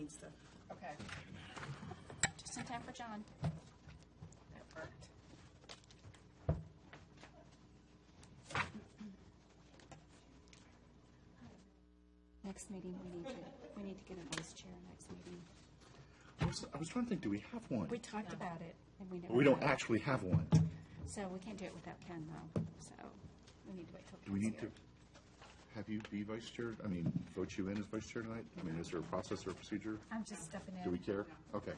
needs to. Okay. Just in time for John. That worked. Next meeting, we need to get a vice chair next meeting. I was trying to think, do we have one? We talked about it, and we never. We don't had it. actually have one. So we can't do it without Ken, though, so we need to wait till. Do we Ken's need to here. have you be vice chair? I mean, vote you in as vice chair tonight? I mean, is there a process or a procedure? I'm just stepping in. Do we care? Okay.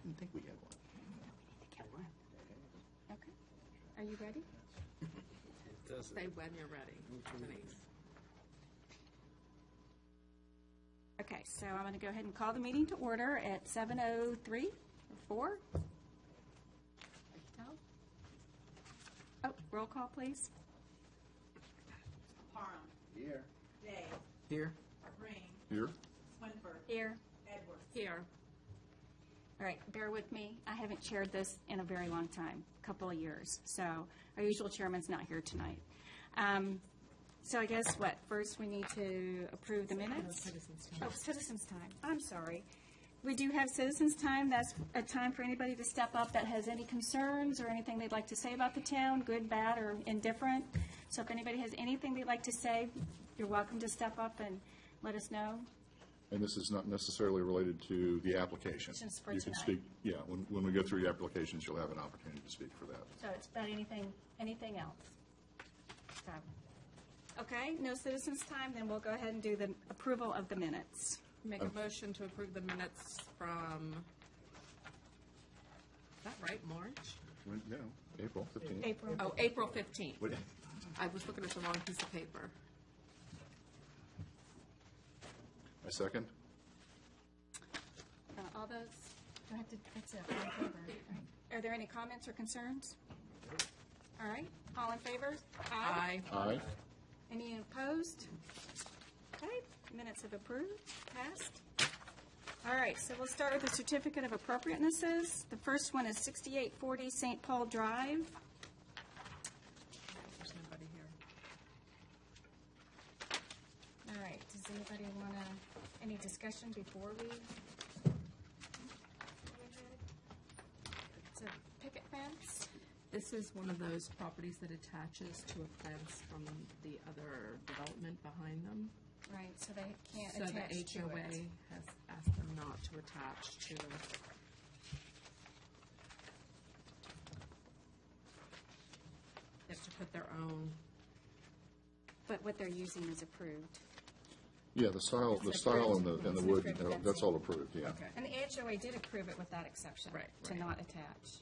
Didn't think we had one. We need to get one. Okay. Are you ready? Say when you're ready, Denise. Okay, so I'm going to go ahead and call the meeting to order at 7:03 or 4. Oh, roll call, please. Parham. Here. Day. Here. Green. Here? Swinford. Here. Edwards. Here. All right, bear with me. I haven't chaired this in a very long time, a couple of years. So our usual chairman's not here tonight. So I guess what? First, we need to approve the minutes. Citizens' time. I'm sorry. We do have citizens' time. That's a time for anybody to step up that has any concerns or anything they'd like to say about the town, good, bad, or indifferent. So if anybody has anything they'd like to say, you're welcome to step up and let us know. And this is not necessarily related to the application. Just for You can tonight. speak, yeah, when we go through the applications, you'll have an opportunity to speak for that. So it's about anything else. So, okay, no citizens' time, then we'll go ahead and do the approval of the minutes. Make a motion to approve the minutes from, is that right, March? No, April 15th. April. Oh, April 15th. Wait, I was looking at the wrong piece of paper. a second? All those, do I have to, that's it, all in favor, right? Are there any comments or concerns? All right, all in favor? Aye. Aye. Any opposed? Okay, minutes have approved, passed. All right, so we'll start with the certificate of appropriatenesses. The first one is 6840 St. Paul Drive. There's nobody here. All right, does anybody want to, any discussion before we? It's a picket fence. This is one of those properties that attaches to a fence from the other development behind them. Right, so they can't So the attach to HOA it. has asked them not to attach to. They have to put their own. But what they're using is approved. Yeah, the style It's and approved. the It's wood, approved that's fencing. all approved, yeah. Okay. And the HOA did approve it with that exception. Right, To right. not attach.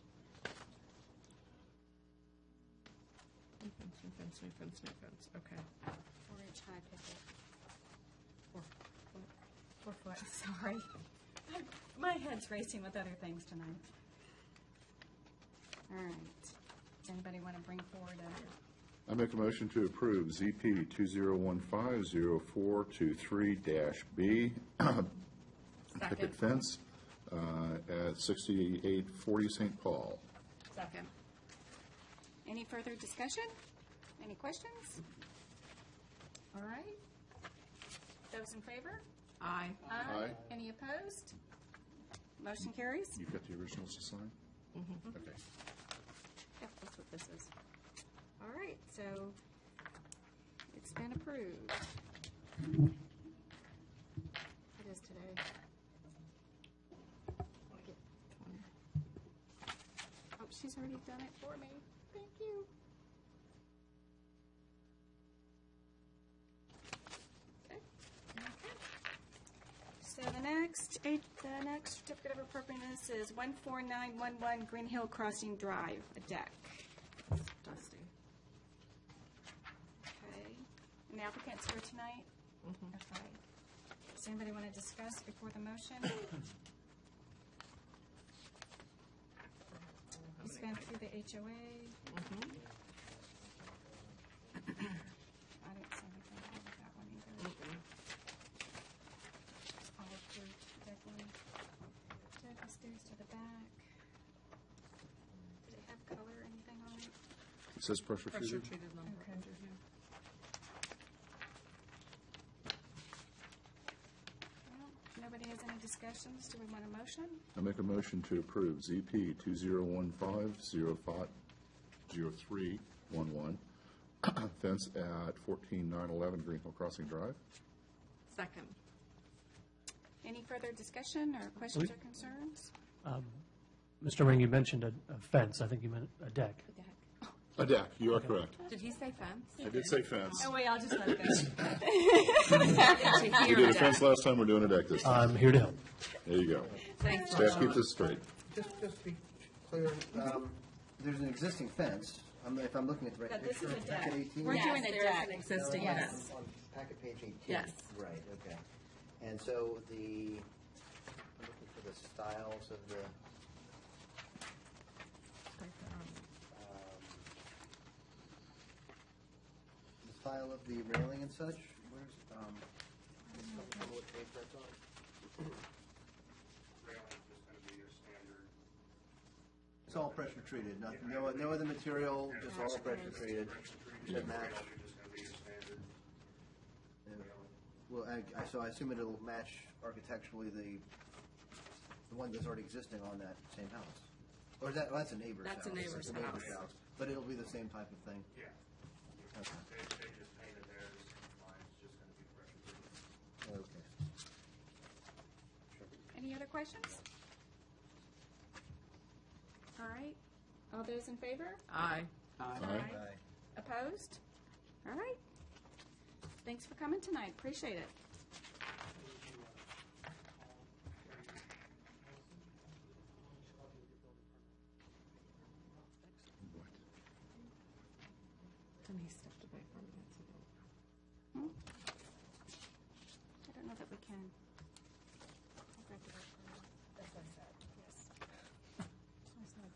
New fence, okay. 4-inch high picket. 4 foot, sorry. My head's racing with other things tonight. All right. Does anybody want to bring forward a? I make a motion to approve ZP 2015-0423-B picket fence at 6840 St. Paul. Second. Any further discussion? Any questions? All right. Those in favor? Aye. Aye. Any opposed? Motion carries? You've got the originals to sign? Mm-hmm. Okay. Yep, that's what this is. All right, so it's been approved. It is today. Oh, she's already done it for me. Thank you. Okay. So the next certificate of appropriateness is 14911 Green Hill Crossing Drive, a deck. Dusty. Okay. And the applicant's here tonight? Okay. Does anybody want to discuss before the motion? It's been through the HOA. I didn't see anything wrong with that one either. All approved, definitely. Deck upstairs to the back. Did it have color or anything on it? It says pressure Pressure treated? treated lumber Okay. under here. discussions? Do we want a motion? I make a motion to approve ZP 2015-05-0311, fence at 14911 Green Hill Crossing Drive. Second. Any further discussion or questions or concerns? Mr. Ring, you mentioned a fence. I think you meant a deck. A deck, you are correct. Did he say fence? I did say fence. Oh, wait, I'll just let it go. We did a fence last time, we're doing a deck this time. I'm here to help. There you go. Thanks, Staff, Ron. keep this straight. Just to be clear, there's an existing fence. If I'm looking at the right But this picture, is a deck. packet 18. We're Yes, doing a there is deck. an existing No, fence. On packet page 18. Yes. Right, okay. And so I'm looking for the styles of the, style of the railing and such. Where's, what page that's on? It's all pressure treated, nothing, no other material, just all pressure treated. Should match. Yeah. Well, so I assume it'll match architecturally the one that's already existing on that same house? Or is that, that's a neighbor's house? That's a neighbor's house. But it'll be the same type of thing? Yeah. Okay. They just painted theirs, mine's just gonna be pressure treated. Okay. Any other questions? All right. All those in favor? Aye. Aye. Opposed? All right. Thanks for coming tonight. Appreciate it. Denise stepped away from it. I don't know that we can. I'll grab the book for you. That's what I said. Yes. That's what I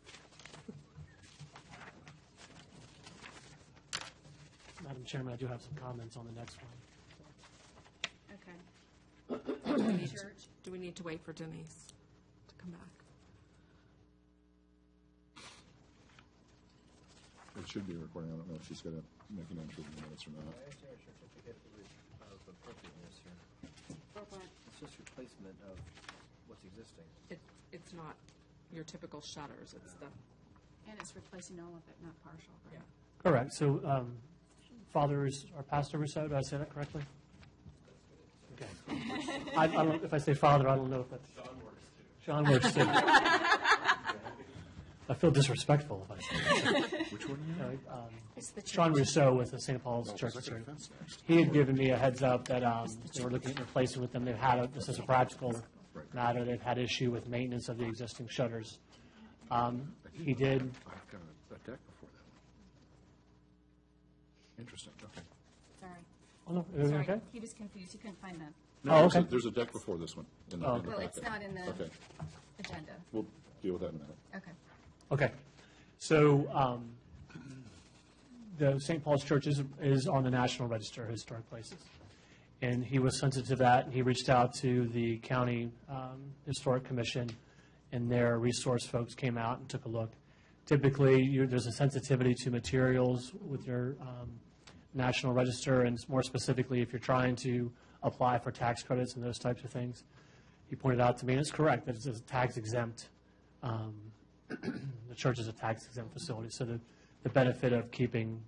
said. Madam Chairman, I do have some comments on the next one. Okay. Do we need to wait for Denise to come back? It should be recording. I don't know if she's going to make an entry in the minutes or not. I understand your certificate of appropriateness here. For what? It's just replacement of what's existing. It's not your typical shutters, it's the, And it's replacing all of it, not partial, right? Correct. So, Father is our pastor, Rousseau. Did I say that correctly? Okay. I don't, if I say father, I don't know if that's. Sean works too. I feel disrespectful if I say that. Which one are you on? It's the Sean church. Rousseau with the St. Paul's Oh, Church. because I got a fence next. He had given me a heads up that they were looking at replacing with them. They've had, this is a practical matter, they've had issue with maintenance of the existing shutters. He did, I've got a deck before that one. Interesting, okay. Sorry. oh no, is it Sorry. okay? He was confused. He couldn't find the, No, Oh, there's a- okay. There's a deck before this one in the Oh, in the well, it's packet. not in the Okay, agenda. we'll deal with that in a minute. Okay. Okay. So the St. Paul's Church is on the National Register of Historic Places. And he was sensitive to that, and he reached out to the County Historic Commission, and their resource folks came out and took a look. Typically, there's a sensitivity to materials with your National Register, and more specifically, if you're trying to apply for tax credits and those types of things. He pointed out to me, and it's correct, that it's a tax exempt, the church is a tax exempt facility, so the benefit of keeping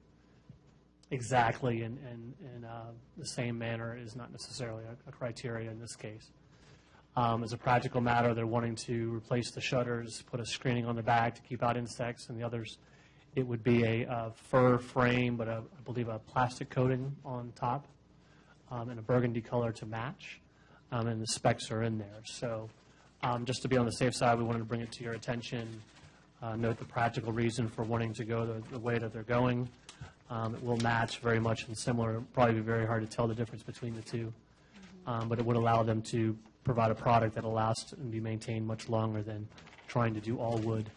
exactly in the same manner is not necessarily a criteria in this case. As a practical matter, they're wanting to replace the shutters, put a screening on the back to keep out insects, and the others, it would be a fur frame, but I believe a plastic coating on top, and a burgundy color to match, and the specs are in there. So just to be on the safe side, we wanted to bring it to your attention, note the practical reason for wanting to go the way that they're going. It will match very much and similar. It'll probably be very hard to tell the difference between the two, but it would allow them to provide a product that will last and be maintained much longer than trying to do all wood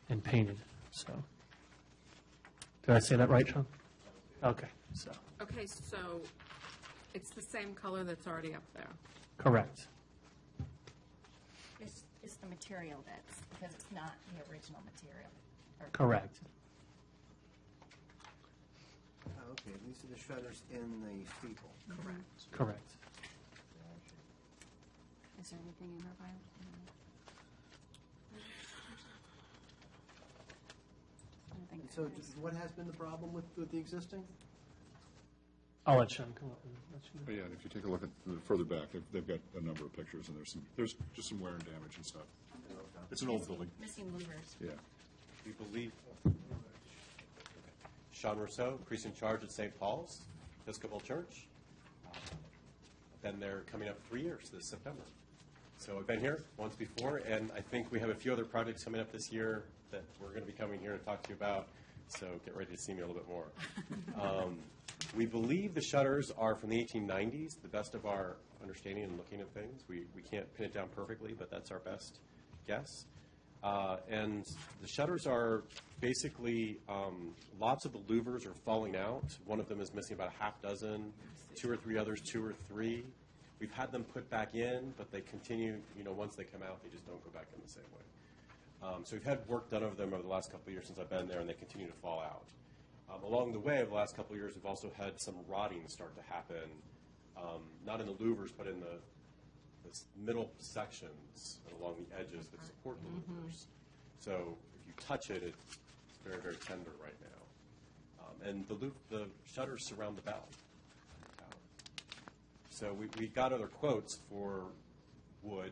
and painted. So, did I say that right, Sean? Okay, so, okay, so it's the same color that's already up there. correct. It's the material that's, because it's not the original material. Or- Correct. Oh, okay, these are the shutters in the steeple. Correct. Correct. Is there anything in our file? I don't think So there is. what has been the problem with the existing? I'll let Sean come up and let you know. But yeah, and if you take a look at further back, they've got a number of pictures, and there's just some wear and damage and stuff. It's an old building, Missing louvers. yeah. We believe, Sean Rousseau, priest in charge at St. Paul's Episcopal Church. Been there coming up 3 years this September. So I've been here once before, and I think we have a few other projects coming up this year that we're going to be coming here to talk to you about, so get ready to see me a little bit more. We believe the shutters are from the 1890s, the best of our understanding and looking at things. We can't pin it down perfectly, but that's our best guess. And the shutters are basically, lots of the louvers are falling out. One of them is missing about a half dozen, 2 or 3 others, 2 or 3. We've had them put back in, but they continue, once they come out, they just don't go back in the same way. So we've had work done over them over the last couple of years since I've been there, and they continue to fall out. Along the way, over the last couple of years, we've also had some rotting start to happen, not in the louvers, but in the middle sections and along the edges that support the louvers. So if you touch it, it's very, very tender right now. And the shutters surround the bell. So we got other quotes for wood,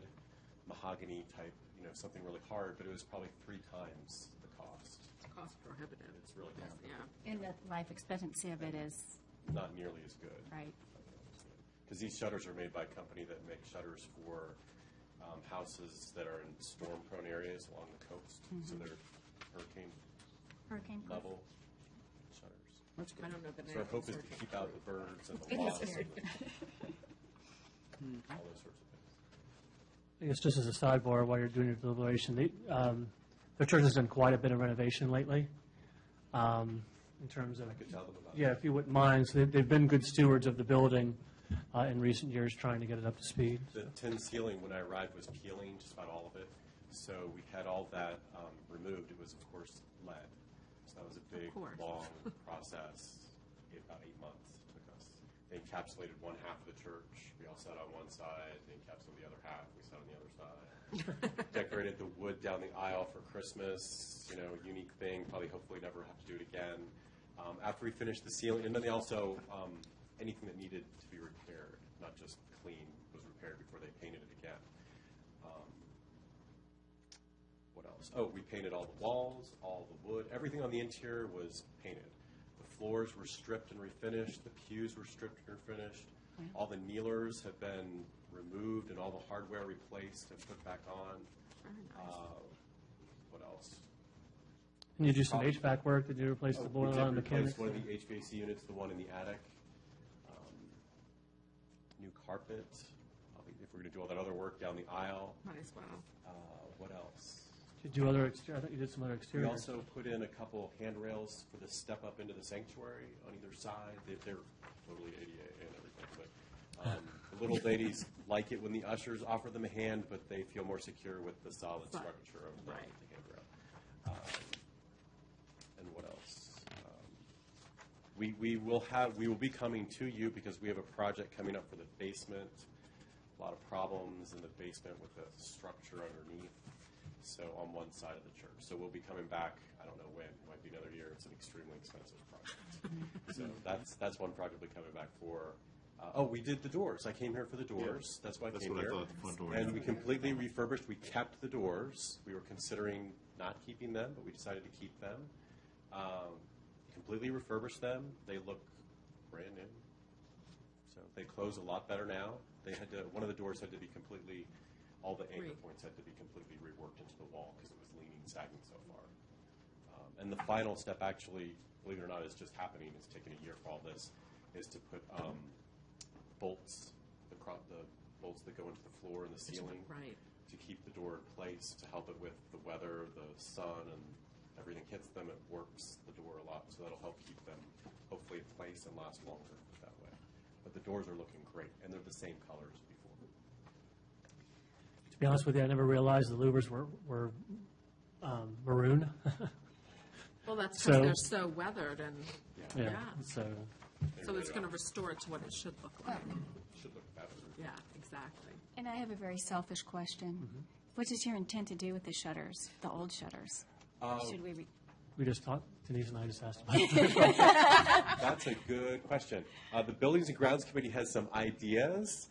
mahogany type, something really hard, but it was probably 3 times the cost. Cost prohibitive. It's really Yeah. And the life expectancy of it is, not nearly as good. right. Because these shutters are made by a company that makes shutters for houses that are in storm-prone areas along the coast. So they're Hurricane proof. level shutters. I don't know the name. So our hope of is the to circuit. keep out the birds and the It is wasps, scary. all those sorts of things. I guess just as a sidebar, while you're doing your deliberation, the church has done quite a bit of renovation lately, in terms of, I could tell them about yeah, if you wouldn't mind. So they've been good stewards of the building in recent years, trying to get it up to speed. The tin ceiling, when I arrived, was peeling, just about all of it. So we had all that removed. It was, of course, lead. So that was a big, course. long process. About 8 months it took us. They encapsulated one half of the church. We all sat on one side. They encapsulated the other half. We sat on the other side. Decorated the wood down the aisle for Christmas. Unique thing. Probably, hopefully, never have to do it again. After we finished the ceiling, and then they also, anything that needed to be repaired, not just clean, was repaired before they painted it again. What else? Oh, we painted all the walls, all the wood. Everything on the interior was painted. The floors were stripped and refinished. The pews were stripped and refinished. All the kneelers have been removed and all the hardware replaced and put back on. What else? And you do some HVAC work? Did you replace the boiler on the mechanics? One of the HVAC units, the one in the attic. New carpet. If we're going to do all that other work down the aisle. Might as well. What else? Did you do other exterior? I thought you did some other We exterior. also put in a couple handrails for the step up into the sanctuary on either side. They're totally ADA and everything. But the little ladies like it when the ushers offer them a hand, but they feel more secure with the solid But- structure of the right. handrail. And what else? We will be coming to you because we have a project coming up for the basement. A lot of problems in the basement with the structure underneath. So on one side of the church. So we'll be coming back, I don't know when, it might be another year. It's an extremely expensive project. So that's one project we'll be coming back for. We did the doors. I came here for the doors. That's why I That's came what I here. thought, the front door, And yeah. we completely refurbished. We kept the doors. We were considering not keeping them, but we decided to keep them. Completely refurbished them. They look brand new. So they close a lot better now. One of the doors had to be completely, all the anchor points had to be completely reworked into the wall because it was leaning, sagging so far. And the final step, actually, believe it or not, is just happening. It's taken a year for all this, is to put bolts, the bolts that go into the floor and the ceiling, Right. to keep the door in place, to help it with the weather, the sun, and everything hits them. It works the door a lot, so that'll help keep them hopefully in place and last longer that way. But the doors are looking great, and they're the same color as before. To be honest with you, I never realized the louvers were maroon. Well, that's So- because they're so weathered and, Yeah. Yeah. So They So really it's going to don't. restore it to what it should look like. Should look better. Yeah, exactly. And I have a very selfish question. What is your intent to do with the shutters, the old shutters? Should we, We just talked, Denise and I just asked about it. That's a good question. The Buildings and Grounds Committee has some ideas.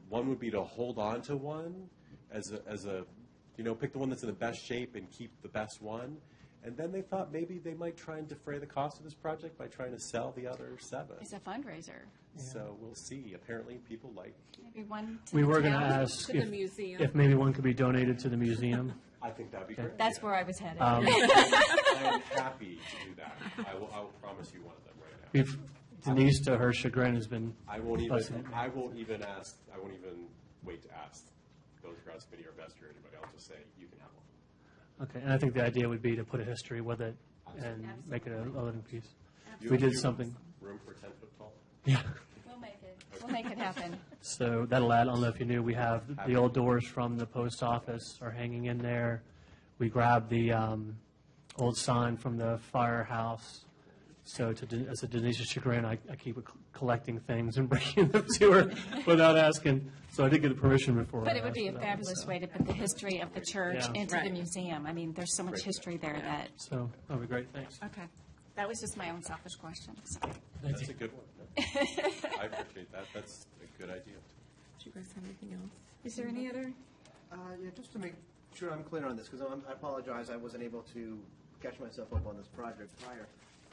One would be to hold on to one as a, pick the one that's in the best shape and keep the best one. And then they thought maybe they might try and defray the cost of this project by trying to sell the other 7. it's a fundraiser. So we'll see. Apparently, people like. Maybe one to We the were going to town? ask To the museum. if maybe one could be donated to the museum. I think that'd be great. That's where I was headed. I am happy to do that. I will promise you one of them right now. We've, Denise, to her chagrin, has been I won't fussing even. it. I won't even ask. I won't even wait to ask Buildings and Grounds Committee or Vester or anybody. I'll just say you can have one. Okay, and I think the idea would be to put a history with it and make it a living piece. You We have did you something. Room for 10 foot tall. Yeah. We'll make it. We'll make it happen. So that'll add, I don't know if you knew, we have the old doors from the post office are hanging in there. We grabbed the old sign from the firehouse. So as a Denise's chagrin, I keep collecting things and bringing them to her without asking. So I did get permission before. But I it would be a asked for that one, fabulous so. way to put the history of the church Yeah. into the Right. museum. I mean, there's so much history there that, So that'll be great, thanks. okay. That was just my own selfish question. So. That's a good one. I appreciate that. That's a good idea. Do you guys have anything else? Is there any other? Yeah, just to make sure I'm clear on this, because I apologize, I wasn't able to catch myself up on this project prior.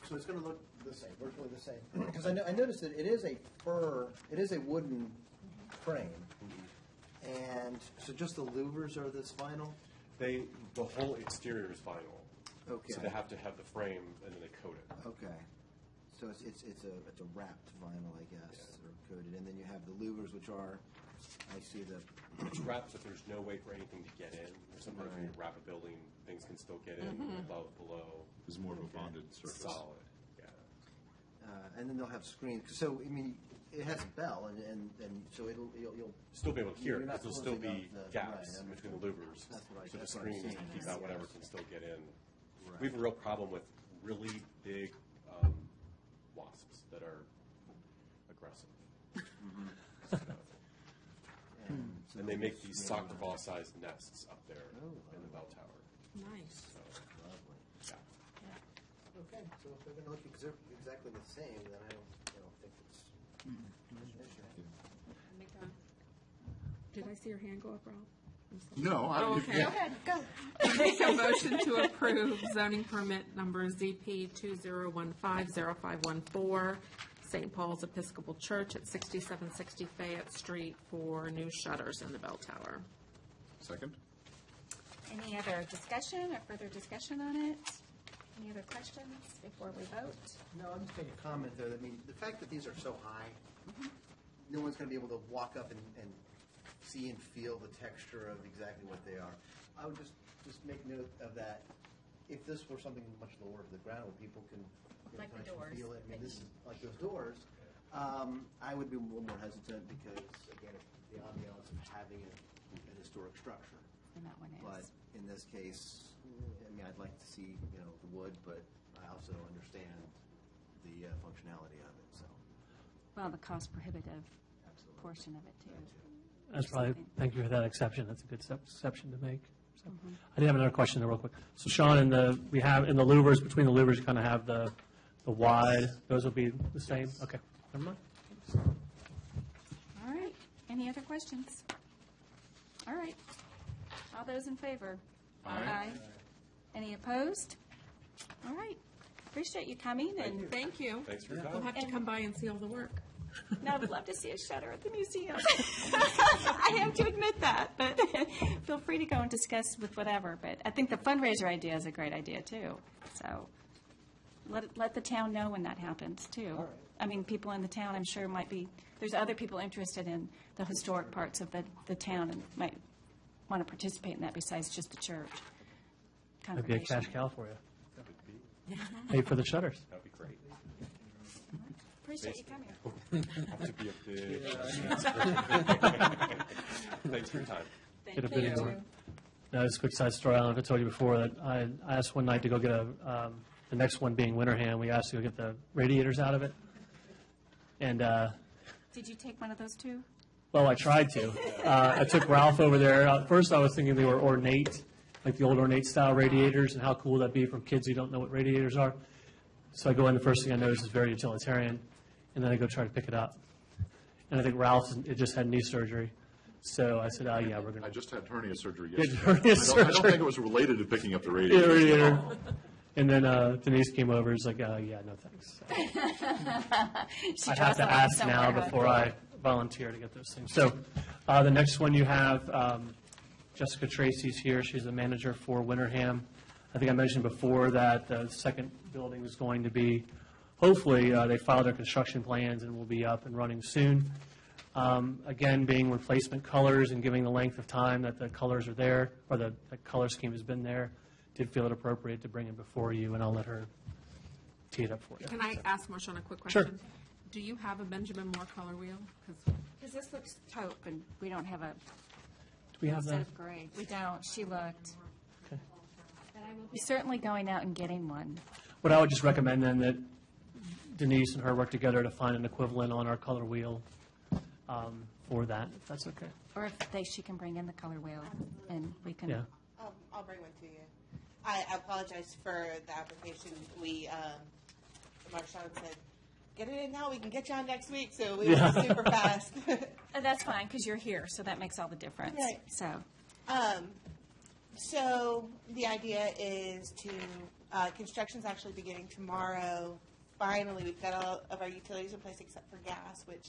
So it's going to look the same, virtually the same. Because I noticed that it is a wooden frame. And so just the louvers are this vinyl? The whole exterior is vinyl. Okay. So they have to have the frame and then they coat it. Okay. So it's a wrapped vinyl, I guess, or coated. And then you have the louvers, which are, I see the, It's wrapped, but there's no way for anything to get in. Sometimes when you wrap a building, things can still get in above, below. It's more of a bonded surface. Solid. Yeah. and then they'll have screens. So, I mean, it has a bell, and so you'll Still be able to hear You're it, not because there'll still closing be off the- gaps right, between the louvers. That's what I- So the that's what I'm screens seeing. can keep out whatever can still get in. Right. We have a real problem with really big wasps that are aggressive. so And they make these screen soccer on ball sized nests up there Oh, in the bell tower. Nice. So, Lovely. yeah. Okay, so if they're going to look exactly the same, then I don't think it's an issue. Did I see your hand go up, Rob? I'm sorry. No, Oh, okay. I make a motion to approve zoning permit number ZP 2015-0514, St. Paul's Episcopal Church at 6760 Fayette Street for new shutters in the bell tower. Second? Any other discussion or further discussion on it? Any other questions before we vote? No, I'm just making a comment there. I mean, the fact that these are so high, no one's going to be able to walk up and see and feel the texture of exactly what they are. I would just make note of that. If this were something much lower to the ground where people can Like the actually doors. feel it, I mean, this is like those doors, I would be a little more hesitant because, again, the ambiance of having a historic structure. And that one But is. in this case, I mean, I'd like to see, the wood, but I also understand the functionality of it, so. Well, the cost prohibitive Absolutely. portion of it too. That's probably, thank you for that exception. That's a good exception to make. So, I did have another question there real quick. So Sean, in the louvers, between the louvers, you kind of have the wide, those will be the same? Okay, never mind. All right. Any other questions? All right. All those in favor? Aye. Any opposed? All right. Appreciate you coming and Thank you. Thanks for your We'll time. have to come by and see all the work. now I would love to see a shutter at the museum. I have to admit that, but feel free to go and discuss with whatever. But I think the fundraiser idea is a great idea too. So let the town know when that happens too. All right. I mean, people in the town, I'm sure, might be, there's other people interested in the historic parts of the town and might want to participate in that besides just the church. Might be a congregation. cash cow for you. That would be, Pay for the shutters. that'd be great. Appreciate you coming. Have to be a big. Thanks for your time. Get a bidding war. Now, just a quick side story. I don't know if I told you before that I asked one night to go get the next one being Winterham, we asked to go get the radiators out of it. And, Did you take one of those too? well, I tried to. I took Ralph over there. At first, I was thinking they were ornate, like the old ornate style radiators, and how cool would that be from kids who don't know what radiators are. So I go in, the first thing I notice is very utilitarian, and then I go try to pick it up. And I think Ralph's, it just had knee surgery. So I said, oh, yeah, we're going I to. just had hernia surgery Yeah, yesterday. hernia I don't surgery. think it was related to picking up the Yeah, radiator. radiator. And then Denise came over. It's like, yeah, no thanks. She I draws have the to line ask somewhere, now huh? before I volunteer to get those things. So the next one you have, Jessica Tracy's here. She's the manager for Winterham. I think I mentioned before that the second building is going to be, hopefully, they filed their construction plans and will be up and running soon. Again, being replacement colors and giving the length of time that the colors are there, or the color scheme has been there, did feel it appropriate to bring it before you, and I'll let her tee it up for you. Can I ask Marshawn a quick Sure. question? Do you have a Benjamin Moore color wheel? 'Cause Because this looks taupe, and we don't have a Do we have set the? of gray. We don't. She looked. Okay. But I will be certainly going out and getting one. What I would just recommend then that Denise and her work together to find an equivalent on our color wheel for that, if that's okay. Or if she can bring in the color wheel, and we can. Yeah. I'll bring one to you. I apologize for the application. Marshawn said, get it in now, we can get you on next week, so we went super fast. That's fine, because you're here, so that makes all the difference. Right. So, So the idea is to, construction's actually beginning tomorrow. Finally, we've got all of our utilities in place except for gas, which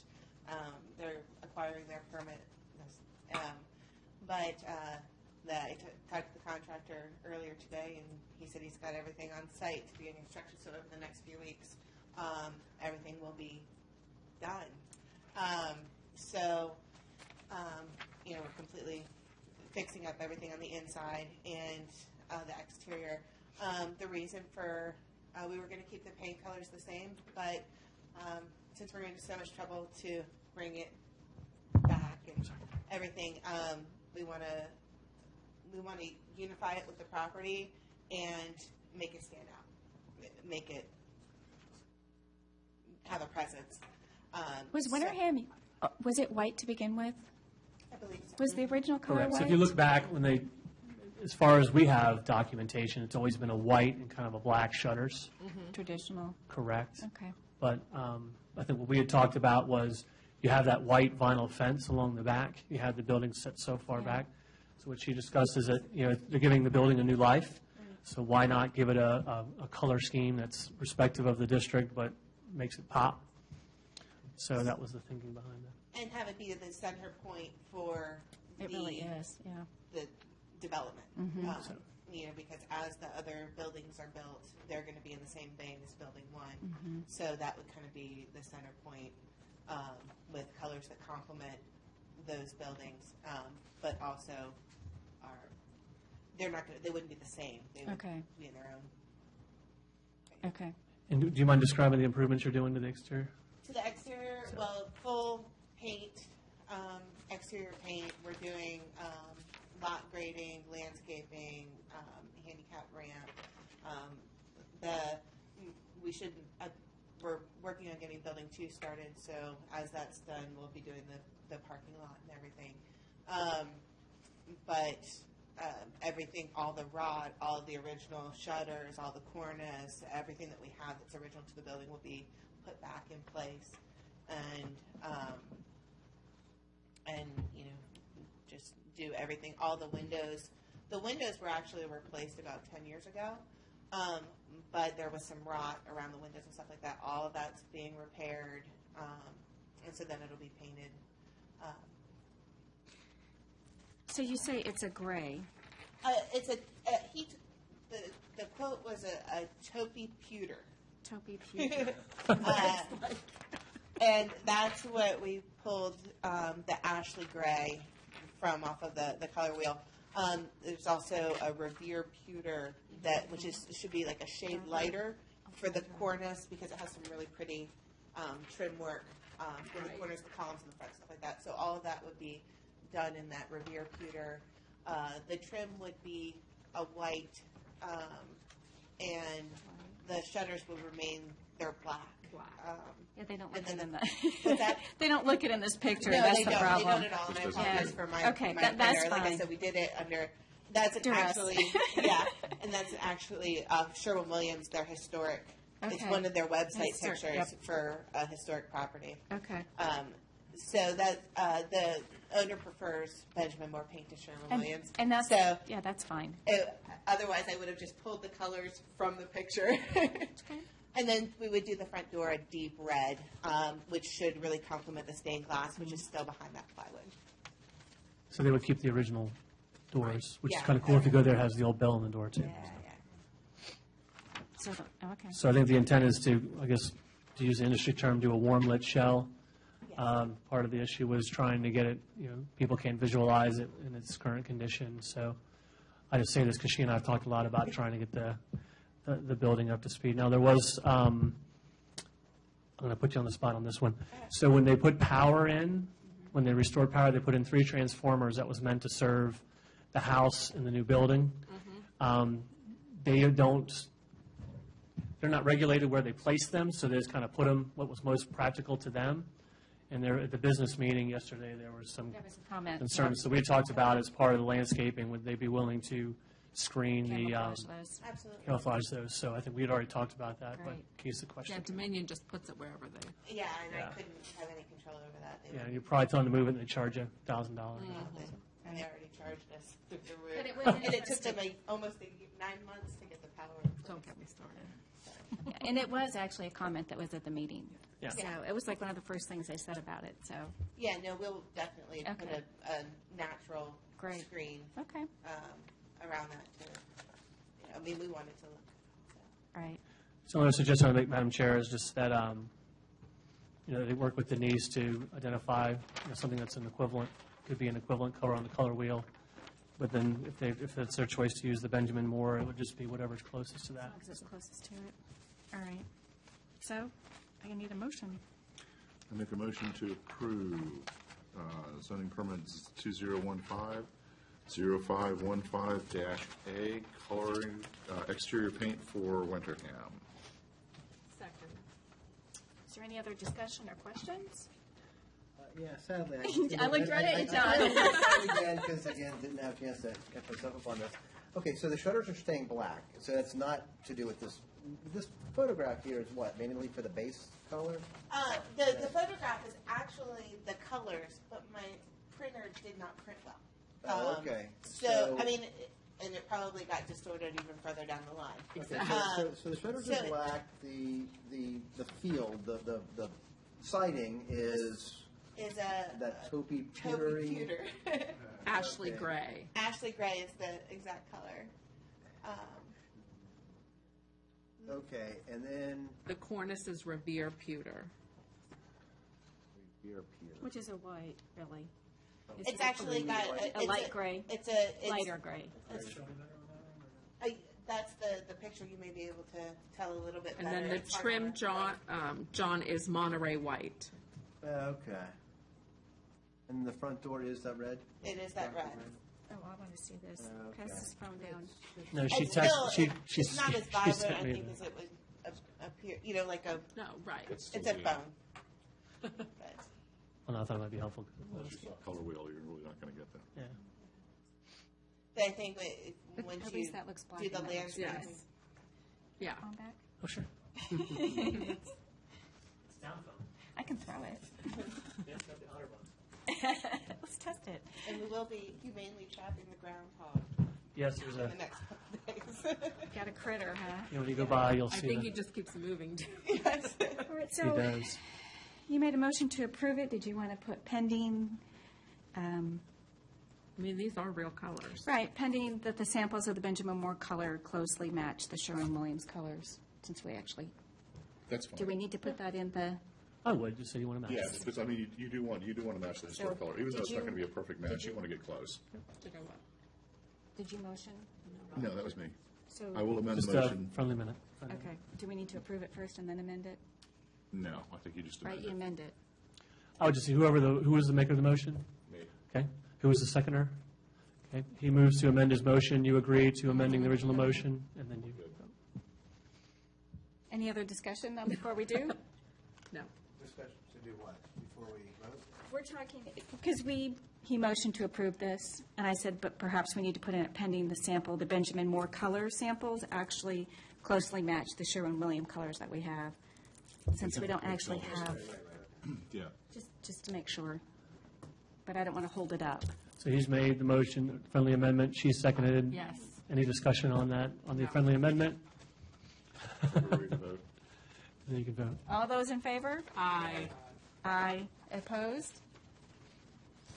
they're acquiring their permit. But I talked to the contractor earlier today, and he said he's got everything on site to begin construction. So over the next few weeks, everything will be done. We're completely fixing up everything on the inside and the exterior. The reason for we were going to keep the paint colors the same, but since we're in so much trouble to bring it back and everything, we want to unify it with the property and make it stand out, make it have a presence. was Winterham, was it white to begin with? I believe so. Was the original color Correct. white? So if you look back, as far as we have documentation, it's always been a white and kind of a black shutters. Traditional. Correct. Okay. But I think what we had talked about was you have that white vinyl fence along the back. You had the building set so far Yeah. back. So what she discussed is that, they're giving the building a new life. So why not give it a color scheme that's respective of the district but makes it pop? So that was the thinking behind that. And have it be the center point for It really is, yeah. the development. So- Because as the other buildings are built, they're going to be in the same vein as Building 1. So that would kind of be the center point with colors that complement those buildings, but also they wouldn't be the same. They would Okay. be in their own. Okay. And do you mind describing the improvements you're doing to the exterior? To the exterior, full paint, exterior paint. We're doing lot grading, landscaping, handicap ramp. We're working on getting Building 2 started, so as that's done, we'll be doing the parking lot and everything. Everything, all the rod, all of the original shutters, all the cornice, everything that we have that's original to the building will be put back in place, and just do everything. All the windows were actually replaced about 10 years ago, but there was some rot around the windows and stuff like that. All of that's being repaired, and so then it'll be painted. So you say it's a gray. It's the quote was a taupey pewter. Taupey pewter. And that's what we pulled the Ashley Gray from off of the color wheel. There's also a Revere pewter which should be like a shade lighter for the cornice because it has some really pretty trim work in the corners, the columns in the front, stuff like that. So all of that would be done in that Revere pewter. The trim would be a white, and the shutters would remain, they're black. black. Yeah, they don't look And it in then the, What's that? they don't look it in this picture, No, that's they the don't. problem. They don't at all, and I Just apologize doesn't- for my Okay, my that's printer. Like I fine. said, we did it under. That's Duress. actually yeah, and that's actually Sherwin-Williams. Their historic. It's Okay. one of their website Historic, pictures yep. for a historic property. Okay. So that the owner prefers Benjamin Moore paint to Sherwin-Williams. And that's, so. yeah, that's fine. Otherwise, I would have just pulled the colors from the picture. And then we would do the front door a deep red, which should really complement the stained glass, which is still behind that plywood. So they would keep the original doors, which is Yeah. kind of cool. If you go there, it has the old bell on the door, too. So, okay. So I think the intent is to, I guess, to use the industry term, do a warm lit shell. Part of the issue was trying to get it, people can't visualize it in its current condition. So I just say this because she and I have talked a lot about trying to get the building up to speed. Now, there was, I'm going to put you on the spot on this one. So when they put power in, when they restored power, they put in 3 transformers that was meant to serve the house in the new building. They're not regulated where they place them, so they just kind of put them what was most practical to them. And there, at the business meeting yesterday, there was some There was a comment. concerns. So we talked about as part of the landscaping, would they be willing to screen the, Camouflage those. Absolutely. camouflage those? So I think we had already talked about that, but in Great. case the question. Yeah, Dominion just puts it wherever they. Yeah, and Yeah. I couldn't have any control over that. They Yeah, would- you probably tell them to move it and they charge you $1,000. And they already charged us through the roof. But it was and it took them almost 9 months to get the power. Don't get me started. Yeah, and it was actually a comment that was at the meeting. Yeah. So it was like one of the first things they said about it, so, Yeah, no, we'll definitely put Okay. a natural Great. screen okay, around that. I mean, we wanted to look. all right. So another suggestion I make, Madam Chair, is just that, they work with Denise to identify something that's an equivalent, could be an equivalent color on the color wheel. But then if it's their choice to use the Benjamin Moore, it would just be whatever's closest to that. Because it's closest to it. All right. So, I need a motion. I make a motion to approve zoning permits 2015-0515-A, coloring exterior paint for Winterham. Second. Is there any other discussion or questions? Yeah, sadly. I looked right at you, John. Again, because again, didn't have a chance to catch myself up on this. Okay, so the shutters are staying black, so that's not to do with this. This photograph here is what, mainly for the base color? The photograph is actually the colors, but my printer did not print well. Oh, okay. So, I mean, and it probably got distorted even further down the line. Okay, so the shutters are so- black, the field, the siding is Is that taupey Toby pewtery. pewter. Ashley Okay. Gray. Ashley Gray is the exact color. Okay, and then The cornice is Revere pewter. here, pewter. Which is a white, really. It's actually got A light gray, It's a lighter gray. That's the picture. You may be able to tell a little bit And better. then the It's hard trim, to- John is Monterey white. Okay. And the front door is that red? It is that red. Oh, I want to see this. Okay. Pass this phone down. No, she It's texted, still, she it's not as she vibrant, sent I me think, the- as it would appear. Like a, No, right. it's a bone. But Well, no, I thought it might be helpful. Color wheel, you're really not going to get that. Yeah. I think once At you least that looks black do the and that looks landscape, Yes. Yeah. On back? Oh, sure. I can throw it. Let's test it. and we will be humanely trapping the groundhog Yes, there's in a, the next couple days. Got a critter, huh? when you go by, you'll I see think he that. just keeps moving. Yes. All right, He so does. you made a motion to approve it. Did you want to put pending? I mean, these are real colors. Right, pending that the samples of the Benjamin Moore color closely match the Sherwin-Williams colors, since we actually, That's fine. do we need to put that in the, I would, just so you want to match. Yeah, because I mean, you do want to match the historic So, color, even though did it's not you- going to be a perfect match. You want to get close. Did I what? did you motion? No, that was me. So, I will amend Just the a motion. friendly minute. Friendly minute. okay, do we need to approve it first and then amend it? No, I think you just Right, amend you it. amend it. I would just see who was the maker of the motion? Me. Okay. Who was the seconder? Okay. He moves to amend his motion. You agree to amending the original motion, and then you. Any other discussion before we do? No. Discussion to do what, before we vote? We're talking, because he motioned to approve this, and I said, but perhaps we need to put in it pending the sample, the Benjamin Moore color samples actually closely match the Sherwin-Williams colors that we have, since we don't actually have, Yeah. just to make sure. But I don't want to hold it up. So he's made the motion, friendly amendment, she seconded. Yes. Any discussion on that, on the friendly amendment? We're ready to vote. Then you can vote. All those in favor? Aye. Aye. Opposed?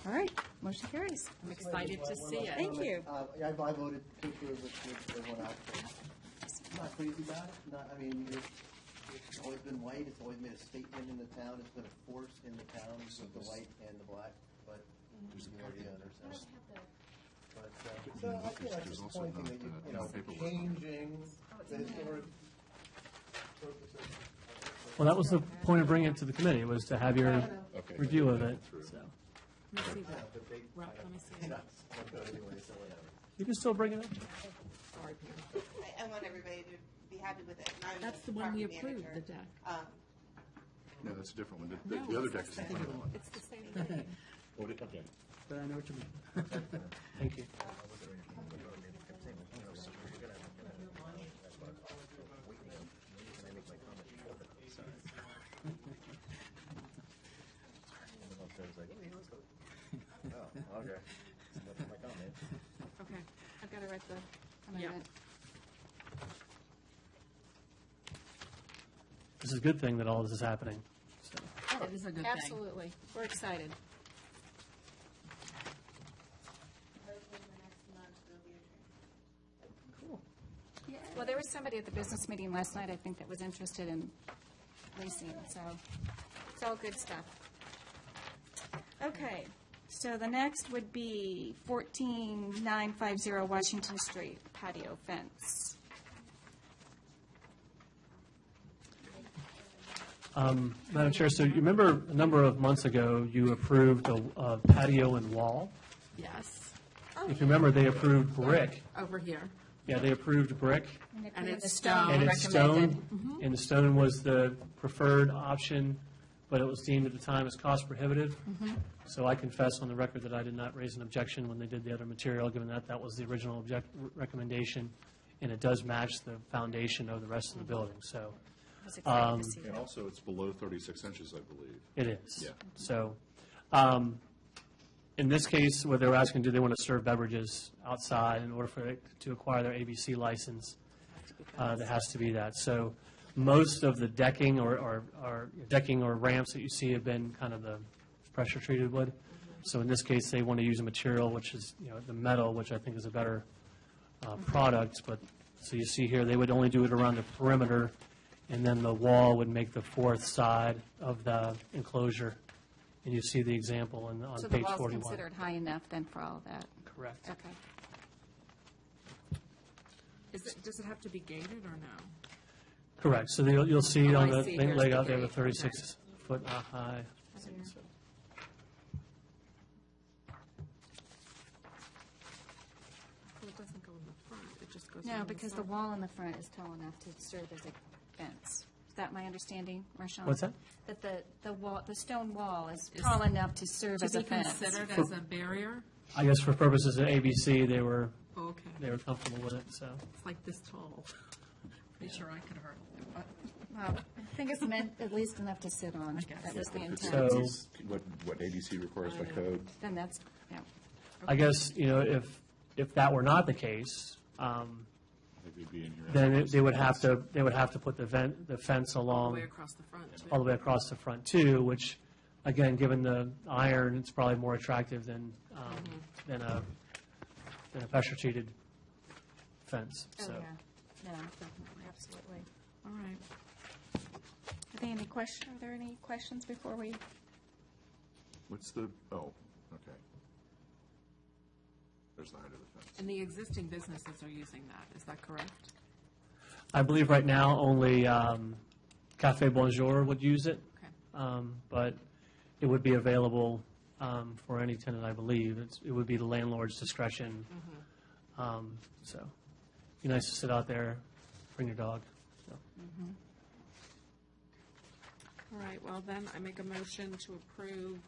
All right, motion carries. I'm excited to see it. Thank you. I voted to approve with everyone out. I'm not crazy about it, not, I mean, it's always been white, it's always made a statement in the town, it's been a force in the town with the white and the black, but there's the other, so. But, so I feel like it's disappointing that you know, changing the historic purposes. Well, that was the point of bringing it to the committee, was to have your Okay. review of it. So Let me see that. But they, Rob, let me see you know, that. won't go anyway, so whatever. you can still bring it up. Sorry, Pam. I want everybody to be happy with it. and I'm That's the one we property approved, manager. the deck. No, that's a different one. The other deck is the front one. It's the same thing. Okay. But I know what you mean. Thank you. Okay. Okay, I've got to write the Yeah. amendment. This is a good thing that all this is happening. So. It is a good thing. Absolutely. We're excited. Hopefully the next month will be a change. Well, there was somebody at the business meeting last night, I think, that was interested in leasing, so it's all good stuff. Okay, so the next would be 14950 Washington Street patio fence. Madam Chair, so you remember a number of months ago, you approved a patio and wall? Yes. If you remember, they approved brick. Over here. Yeah, they approved brick. And it's the stone. And it's recommended. stone, and the stone was the preferred option, but it was deemed at the time as cost prohibitive. So I confess on the record that I did not raise an objection when they did the other material, given that that was the original recommendation, and it does match the foundation of the rest of the building, so I was excited to see And that. also, it's below 36 inches, I believe. it is. Yeah. So, in this case, what they were asking, do they want to serve beverages outside in order for it to acquire their ABC license? There has to be that. So most of the decking or decking or ramps that you see have been kind of the pressure-treated wood. So in this case, they want to use a material which is, the metal, which I think is a better product. But, so you see here, they would only do it around the perimeter, and then the wall would make the fourth side of the enclosure. And you see the example on So the page wall's 41. considered high enough then for all of that? Correct. Okay. Does it have to be gated or no? Correct. So you'll see Oh, on I the see. thing Here's laid out, the they have a gate. Okay. 36-foot high. Well, it doesn't go in the front, it just goes No, around because the side. wall in the front is tall enough to serve as a fence. Is that my understanding, Marshawn? What's that? That the wall, the stone wall is tall enough to serve To as a be fence. considered as a barrier? I guess for purposes of ABC, they were Okay. comfortable with it, so. It's like this tall. Pretty sure I could hurdle it, but Well, I think it's meant at least enough to sit on. guess. That was the If it's intent. So- what ABC requires by code. Then that's, yeah. I guess, if that were not the case, Maybe it'd be in here. then they would have to put the fence all the along, way across the front, too. all the way across the front too, which, again, given the iron, it's probably more attractive than a pressure-treated fence, Oh, so. yeah. No, definitely, absolutely. All right. Are there any questions before we? What's the, oh, okay. There's the height of the fence. And the existing businesses are using that, is that correct? I believe right now only Café Bonjour would use it. Okay. But it would be available for any tenant, I believe. It would be the landlord's discretion. So, be nice to sit out there, bring your dog. So. All right, well then, I make a motion to approve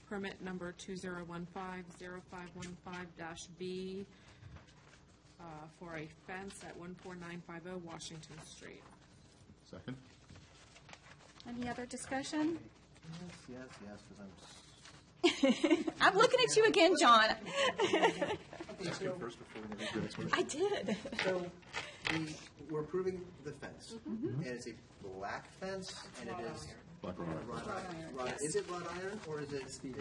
permit number 2015-0515-B for a fence at 14950 Washington Street. Second? Any other discussion? Yes, because I'm. I'm looking at you again, John. Ask him first before we make the next one. I did. So, we're approving the fence, and it's a black fence, and it is Black or white? wrought iron. Is it wrought iron, or is it steel?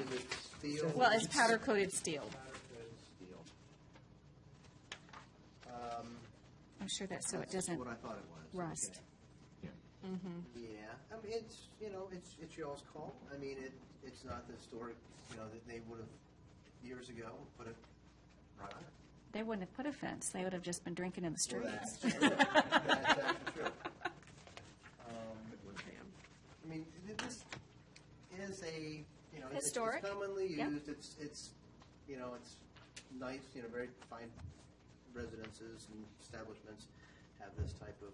Well, it's powder coated steel. Steel. I'm sure that's so it That's doesn't what I thought it was. rust. Yeah. Yeah, I mean, it's y'all's call. I mean, it's not the historic, that they would have, years ago, put it right on it. They wouldn't have put a fence. They would have just been drinking in the Well, streets. that's true. That's actually true. I mean, this is a, Historic. It's commonly Yep. used. It's nice, very fine residences and establishments have this type of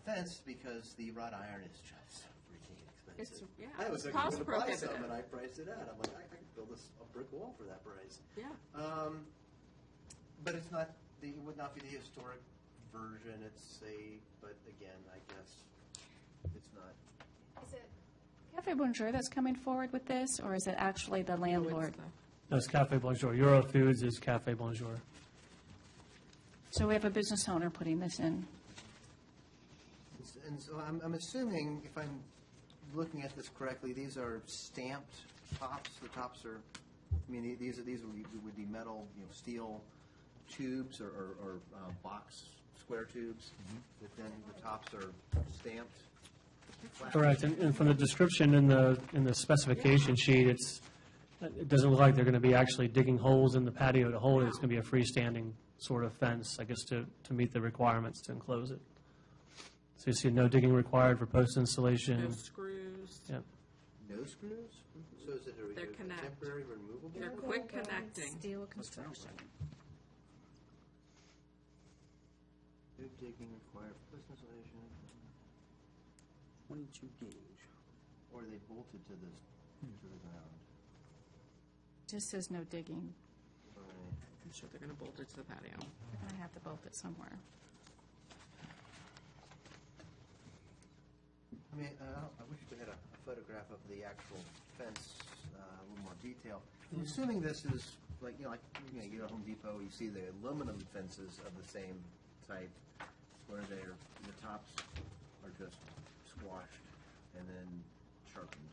fence because the wrought iron is just freaking expensive. I was it's looking cost to buy some, prohibitive. and I priced it out. I'm like, I could build a brick wall for that price. Yeah. But it's not. It would not be the historic version. But again, I guess it's not. Is it Cafe Bonjour that's coming forward with this, or is it actually the landlord? No, it's Cafe Bonjour. Euro Foods is Cafe Bonjour. So we have a business owner putting this in. And so I'm assuming, if I'm looking at this correctly, these are stamped tops. The tops are. I mean, these would be metal, steel tubes or box square tubes. But then the tops are stamped. Correct, and from the description in the specification sheet, it doesn't look like they're going to be actually digging holes in the patio to hold it. It's going to be a freestanding sort of fence, I guess, to meet the requirements to enclose it. So you see no digging required for post installation. No screws. Yep. No screws? So is it a They're connect. temporary removable? They're quick connecting. Steel construction. No digging required for post installation. 22 gauge. Or are they bolted to the ground? Just says no digging. Right. I'm sure they're going to bolt it to the patio. I have to bolt it somewhere. I mean, I wish we had a photograph of the actual fence, a little more detail. I'm assuming this is like you go to Home Depot, you see the aluminum fences of the same type, where the tops are just squashed and then sharpened,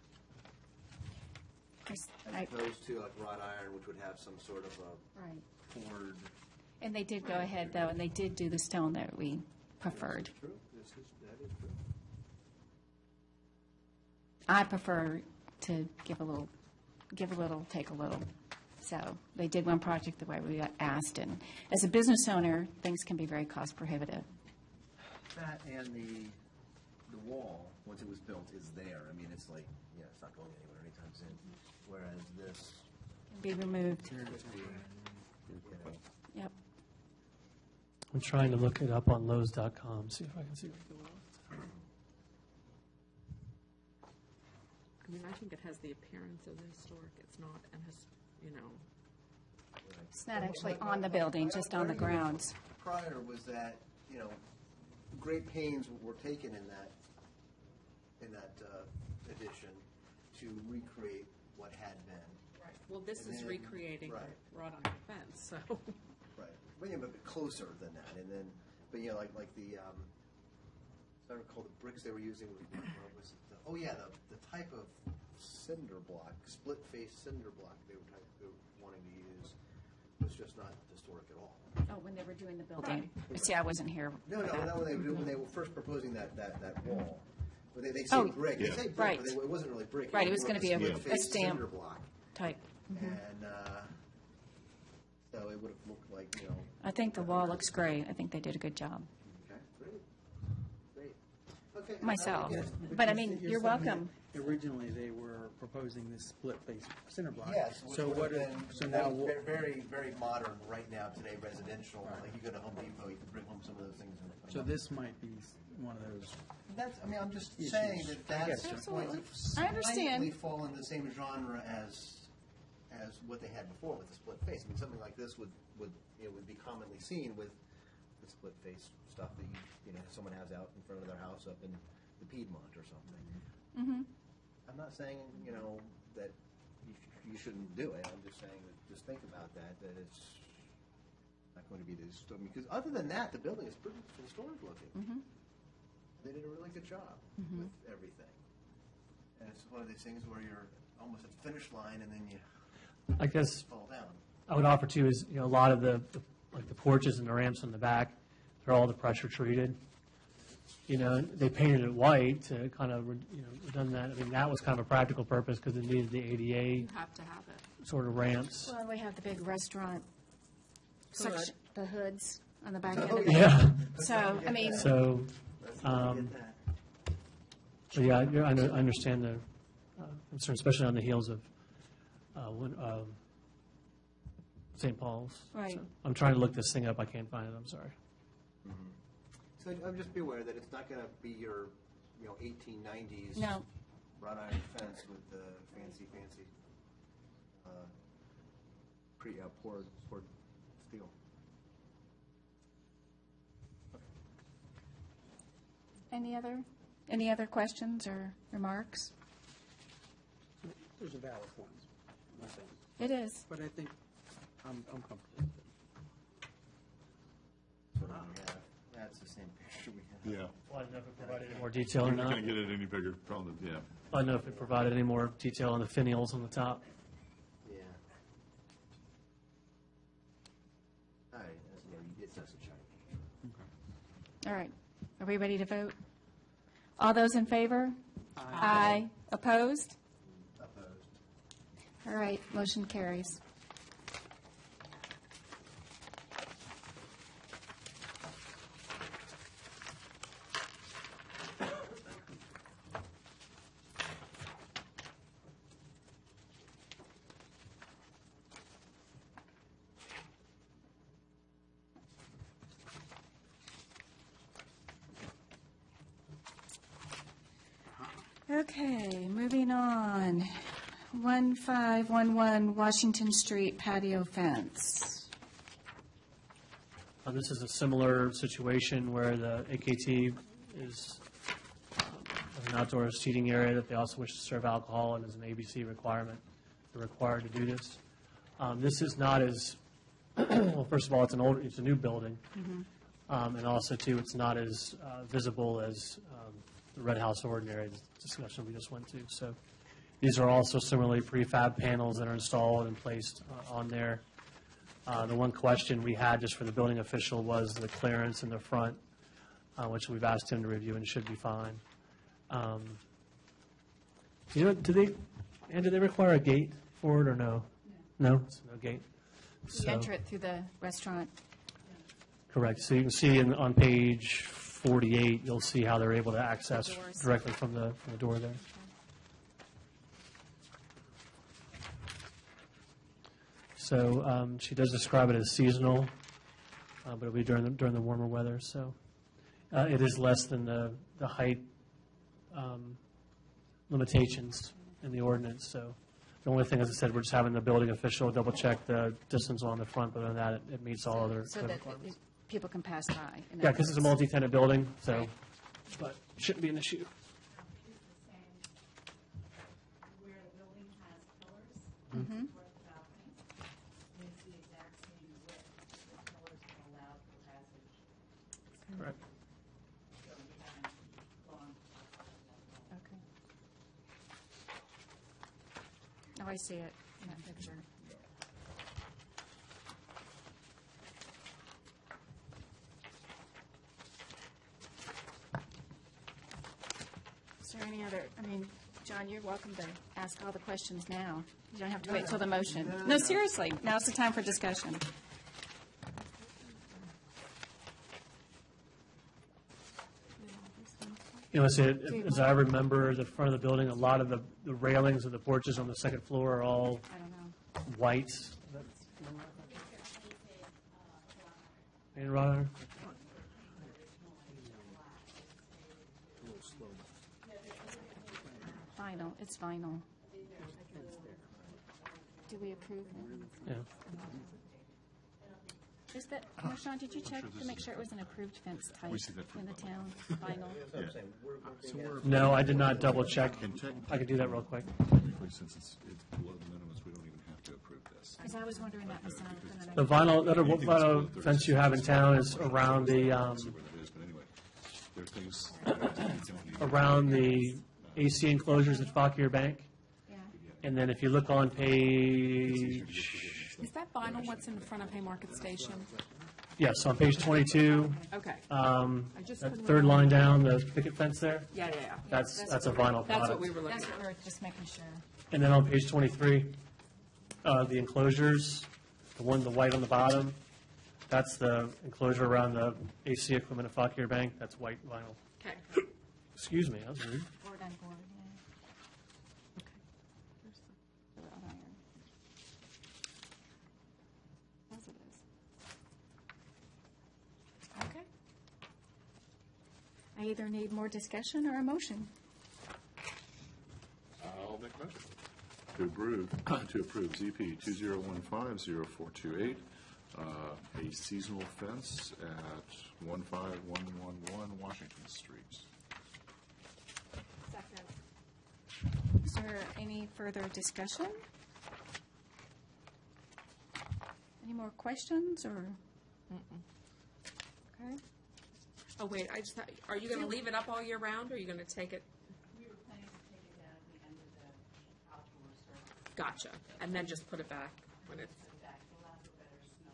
as opposed to like wrought iron, which would have some sort of a Right. poured. And they did go ahead, though, and they did do the stone that we preferred. True. That is true. I prefer to give a little, take a little. So they did one project the way we got asked, and as a business owner, things can be very cost prohibitive. That and the wall, once it was built, is there. I mean, it's like, it's not going anywhere anytime soon. Whereas this, Can be removed. Yep. I'm trying to look it up on Lowe's.com, see if I can see what it was. I mean, I think it has the appearance of the historic. It's not It's not actually on the building, just on the grounds. prior was that, great pains were taken in that edition to recreate what had been. Right. Well, this And is then- recreating right. the wrought iron fence, so. Right. But, a bit closer than that. And then, but, like the, if I recall, the bricks they were using was the type of cinder block, split-face cinder block they were wanting to use was just not historic at all. Oh, when they were doing the building. See, I wasn't here No, for not that. when they were first proposing that wall. But they say Oh, brick. They say brick, right. but it wasn't really brick. Right, it was more gonna be a split-face stamp. cinder block. Type. And so it would have looked like, I think the wall looks great. I think they did a good job. Okay, great. Okay. Myself. Yes, But I mean, you're welcome. Originally, they were proposing this split-face center block. Yes, which So would what, have been so now, very, very modern right now, today residential. Like you go to Home Depot, you can bring home some of those things. so this might be one of those, That's, I mean, I'm just Issues. saying that that's I guess so. going to I understand. slightly fall in the same genre as what they had before with the split face. I mean, something like this would be commonly seen with the split face stuff that someone has out in front of their house up in the Piedmont or something. Mm-hmm. I'm not saying that you shouldn't do it. I'm just saying that just think about that it's not going to be this. Because other than that, the building is pretty historic looking. Mm-hmm. They did a really good job with everything. And it's one of these things where you're almost at the finish line and then you I guess fall down. I would offer too is, a lot of the porches and the ramps in the back, they're all the pressure treated. They painted it white to kind of, done that. I mean, that was kind of a practical purpose because it needed the ADA You have to have it. sort of ramps. Well, we have the big restaurant Hood. section, the hoods on the back Oh, end of it. Yeah. So, I mean, So, I get that. but yeah, I understand the concern, especially on the heels of St. Paul's. Right. So I'm trying to look this thing up. I can't find it. I'm sorry. So I'm just be aware that it's not going to be your 1890s no. wrought iron fence with the fancy poured steel. Any other questions or remarks? there's a valid point, I think. It is. But I think I'm comfortable with it. That's what we have. That's the same picture we have. Yeah. Well, I don't know if it provided any more detail or You're not not. going to get it any bigger, probably, yeah. I don't know if it provided any more detail on the finials on the top. Yeah. All right. It doesn't change. All right. Are we ready to vote? All those in favor? Aye. Opposed? Opposed. All right, motion carries. Okay, moving on. 1511 Washington Street patio fence. This is a similar situation where the AKT is an outdoor seating area that they also wish to serve alcohol, and is an ABC requirement. They're required to do this. This is not as, well, first of all, it's a new building. And also, too, it's not as visible as the Red House Ordinary discussion we just went to. So these are also similarly prefab panels that are installed and placed on there. The one question we had just for the building official was the clearance in the front, which we've asked him to review and should be fine. Do they require a gate for it or no? No? So no gate? You So- enter it through the restaurant. Correct. So you can see on page 48, you'll see how they're able to access doors. directly from the door there. So she does describe it as seasonal, but it'll be during the warmer weather. So it is less than the height limitations in the ordinance. So the only thing, as I said, we're just having the building official double check the distance on the front, but other than that, it meets all other So code that requirements. people can pass by. in Yeah, other because it's a words. multi-tenant building, so, Right. but shouldn't be an issue. Where the building has pillars Mhm. for the balcony, it's the exact same width. The pillars are allowed for passage, Correct. so we haven't gone outside of that. Okay. Oh, I see it in that picture. Is there any other, John, you're welcome to ask all the questions now. You don't have to wait till the motion. No, seriously, now's the time for discussion. You know, as I remember, the front of the building, a lot of the railings of the porches on the second floor are all I don't know. white. And Ron? Vinyl, it's vinyl. Do we approve that? Yeah. Is that, Sean, did you check to make sure it was an approved fence type We see that in the for town, vinyl? That's what I'm saying. We're No, I did not double check. And technically, I could do that real quick. since it's below the minimums, we don't even have to approve this. Because I was wondering that myself. And then I- The vinyl fence you have in town is around the, See where that is, but anyway, there are things that you don't need. around the AC enclosures at Fauquier Bank. Yeah. And then if you look on page, Is that vinyl what's in the front of Haymarket Station? yes, on page 22, Okay. that just third couldn't line down, the picket fence there, Yeah, yeah, yeah. that's a vinyl That's what product. we were looking That's at. what we're just making sure. And then on page 23, the enclosures, the white on the bottom, that's the enclosure around the AC equipment at Fauquier Bank, that's white vinyl. Okay. Excuse me, that was rude. Board on board, yeah. Wrought iron. As it is. Okay. I either need more discussion or a motion. I'll make a motion. To approve ZP 2015-0428, a seasonal fence at 15111 Washington Street. Is there any further discussion? Any more questions, or? Okay. Oh, wait, I just, are you going to leave it up all year round, or are you going to take it? We were planning to take it down at the end of the outdoor service. Gotcha. And then just put it back when it's Back to allow for better snow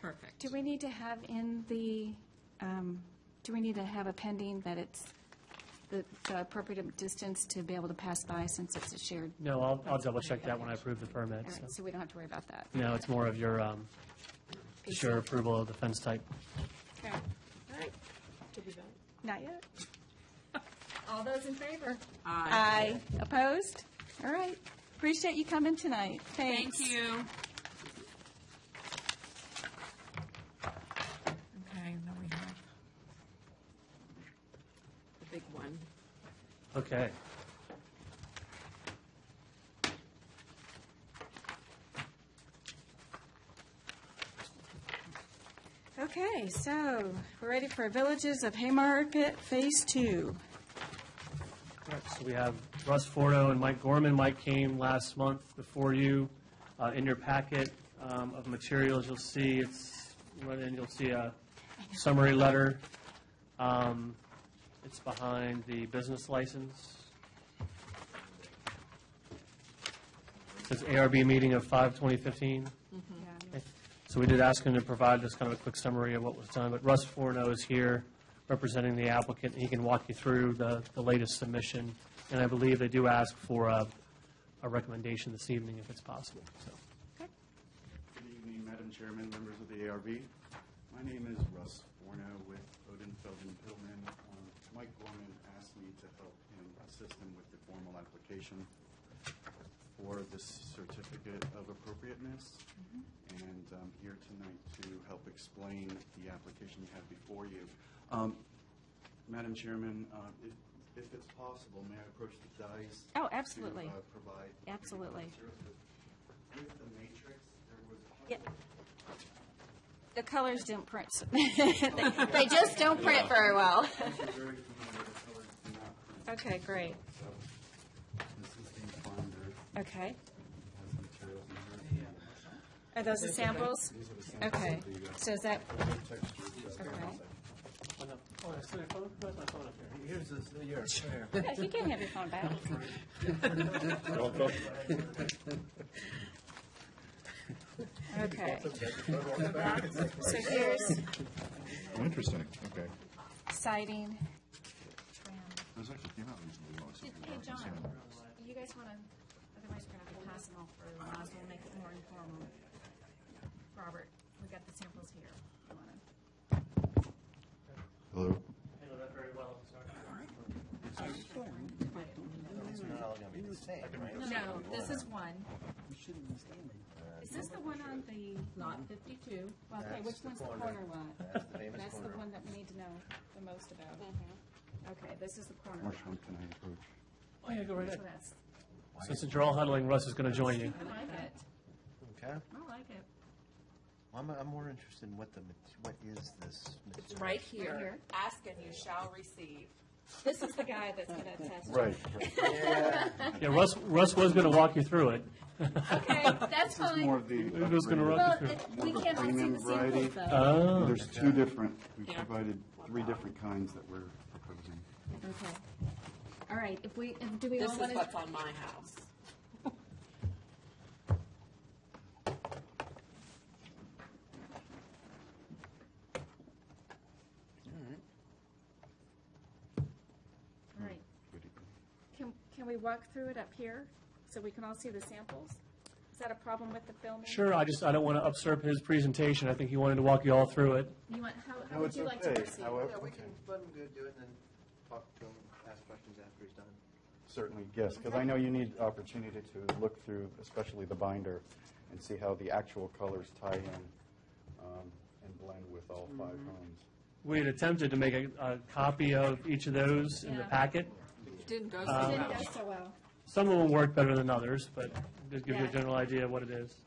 removal. perfect. Do we need to have in the, do we need to have a pending that it's the appropriate distance to be able to pass by since it's a shared? No, I'll double check that when I approve the permit. All so. right, so we don't have to worry about that. No, it's more of your approval of the fence type. Okay. All right. Did we vote? Not yet. All those in favor? Aye. Opposed? All right. Appreciate you coming tonight. Thanks. Thank you. Okay, then we have the big one. Okay. Okay, so we're ready for Villages of Haymarket Phase 2. Correct. So we have Russ Forno and Mike Gorman. Mike came last month before you. In your packet of materials, you'll see you'll see a summary letter. It's behind the business license. It says ARB meeting of 5/2015. Okay. So we did ask him to provide just kind of a quick summary of what was done, but Russ Forno is here representing the applicant. He can walk you through the latest submission, and I believe they do ask for a recommendation this evening if it's possible. So. Good evening, Madam Chairman, members of the ARB. My name is Russ Forno with Odin Feldman Pillman. Mike Gorman asked me to help him assist him with the formal application for this certificate of appropriateness. And I'm here tonight to help explain the application you have before you. Madam Chairman, if it's possible, may I approach the dais? Oh, absolutely. To provide. Absolutely. With the matrix, there was. Yeah. The colors don't print. They just don't print very well. You're very familiar, the colors do not print. Okay, great. So, this is the binder. Okay. Has materials in here. Are those the samples? These are the samples Okay. of the, So is that, textures. okay. Here's yours. Yeah, you can have your phone back. Okay. So here's Oh, interesting, okay. siding. Those actually came out reasonably well. except for Hey, the John, sand. you guys want to, otherwise we're going to have to pass them all through. Might as well make it more informal. Robert, we got the samples here. You wanna- Hello? Handle that very well, sorry. all gonna be the same, right? No, this is one. You shouldn't be standing. Is this the one on the? Lot 52. Well, okay, That's which the one's the corner. corner lot? That's the famous That's the corner. one that we need to know the most about. Okay, this is the corner. Marshall, can I approach? Oh, yeah, go right So ahead. that's, Since you're all huddling, Russ is going to join you. I like it. Okay. I like it. I'm more interested in what is this material? It's right here. Right here. Ask and you shall receive. This is the guy that's going to attach. Right. Yeah. Yeah, Russ was going to walk you through it. Okay, that's This is fine. more of the. He was going to Well, walk you through. we cannot see premium the variety. samples though. Oh. There's two different, we Yeah. provided 3 different kinds that we're proposing. Okay. All right, do we This all is want what's to? on my house. All right. Can we walk through it up here so we can all see the samples? Is that a problem with the filming? Sure, I don't want to usurp his presentation. I think he wanted to walk you all through it. You want, how No, would it's you like to okay. proceed? However, Yeah, we can let him go do it and then talk to him, ask questions after he's done. certainly, yes, because I know you need opportunity to look through, especially the binder, and see how the actual colors tie in and blend with all 5 homes. We had attempted to make a copy of each of those in the Yeah. packet. Didn't go so It didn't well. go so well. Some of them work better than others, but just give you a Yeah. general idea of what it is.